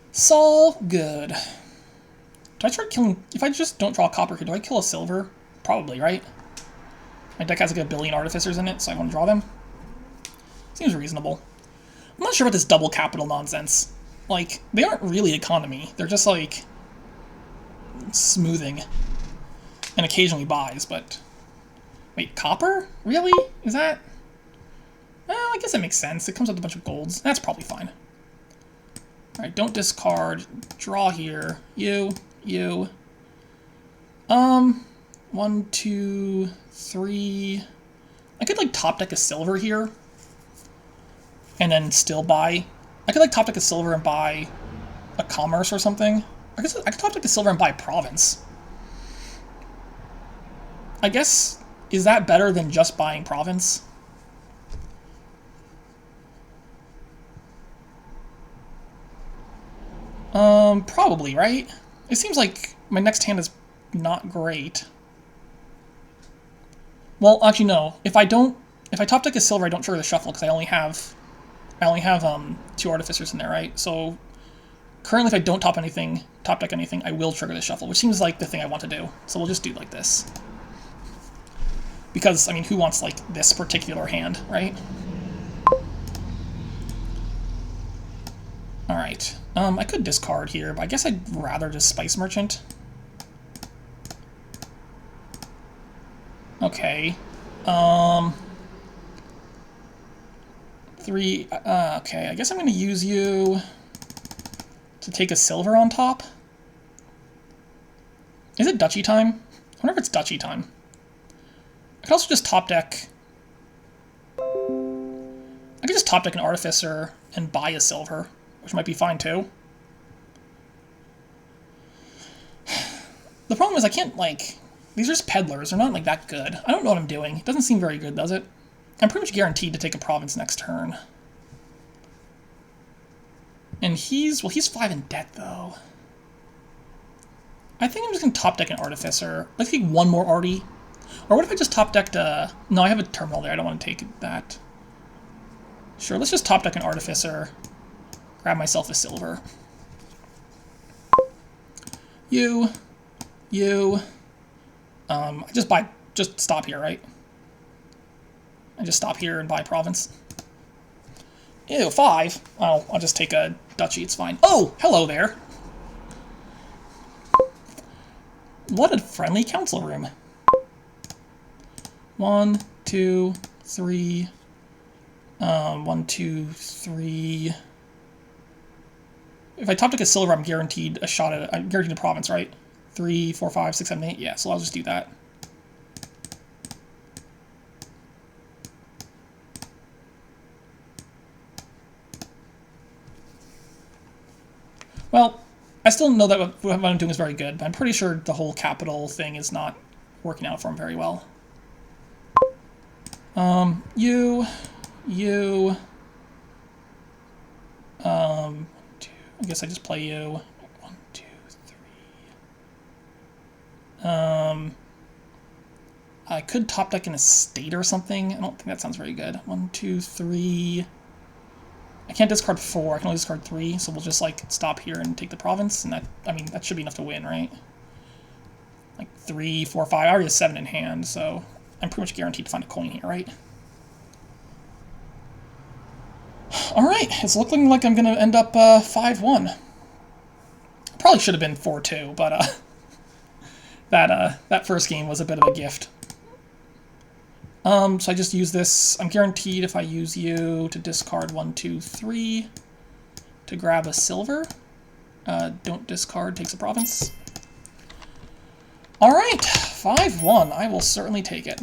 [SPEAKER 1] It's all good. Do I start killing... If I just don't draw a copper here, do I kill a silver? Probably, right? My deck has like a billion Artificers in it, so I want to draw them. Seems reasonable. I'm not sure about this double capital nonsense. Like, they aren't really economy. They're just, like, smoothing. And occasionally buys, but... Wait, copper? Really? Is that... Well, I guess it makes sense. It comes with a bunch of golds. That's probably fine. Alright, don't discard. Draw here. You. 1, 2, 3... I could, like, top deck a silver here. And then still buy... I could, like, top deck a silver and buy a commerce or something. I guess I could top deck a silver and buy a province. I guess... Is that better than just buying province? Probably, right? It seems like my next hand is not great. Well, actually, no. If I top deck a silver, I don't trigger the shuffle because I only have 2 Artificers in there, right? So currently, if I don't top deck anything, I will trigger the shuffle, which seems like the thing I want to do. So we'll just do like this. Because, I mean, who wants, like, this particular hand, right? Alright. I could discard here, but I guess I'd rather just Spice Merchant. Okay. 3... okay, I guess I'm going to use you to take a silver on top. Is it Duchy time? I wonder if it's Duchy time. I could also just top deck... I could just top deck an Artificer and buy a silver, which might be fine too. The problem is I can't, like... These are just peddlers. They're not, like, that good. I don't know what I'm doing. It doesn't seem very good, does it? I'm pretty much guaranteed to take a province next turn. And he's 5 in debt, though. I think I'm just going to top deck an Artificer. Let's take one more Artie. Or what if I just top decked a... No, I have a terminal there. I don't want to take that. Sure, let's just top deck an Artificer. Grab myself a silver. You. I just stop here, right? I just stop here and buy province. Ew, 5. Oh, I'll just take a duchy, it's fine. Oh, hello there. What a friendly council room. 1, 2, 3. 1, 2, 3. If I top deck a silver, I'm guaranteed a shot at it. I'm guaranteed a province, right? 3, 4, 5, 6, 7, 8. Yeah, so I'll just do that. Well, I still know that what I'm doing is very good, but I'm pretty sure the whole capital thing is not working out for him very well. You. I guess I just play you. 1, 2, 3. I could top deck an estate or something. I don't think that sounds very good. 1, 2, 3. I can't discard 4. I can only discard 3, so we'll just, like, stop here and take the province, and that, I mean, that should be enough to win, right? Like, 3, 4, 5. I already have 7 in hand, so I'm pretty much guaranteed to find a coin here, right? Alright, it's looking like I'm going to end up 5-1. Probably should have been 4-2, but that first game was a bit of a gift. So I just use this. I'm guaranteed if I use you to discard 1, 2, 3 to grab a silver. Don't discard, takes a province. Alright, 5-1. I will certainly take it.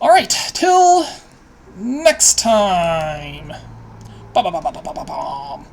[SPEAKER 1] Alright, till next time. Ba-ba-ba-ba-ba-ba-ba.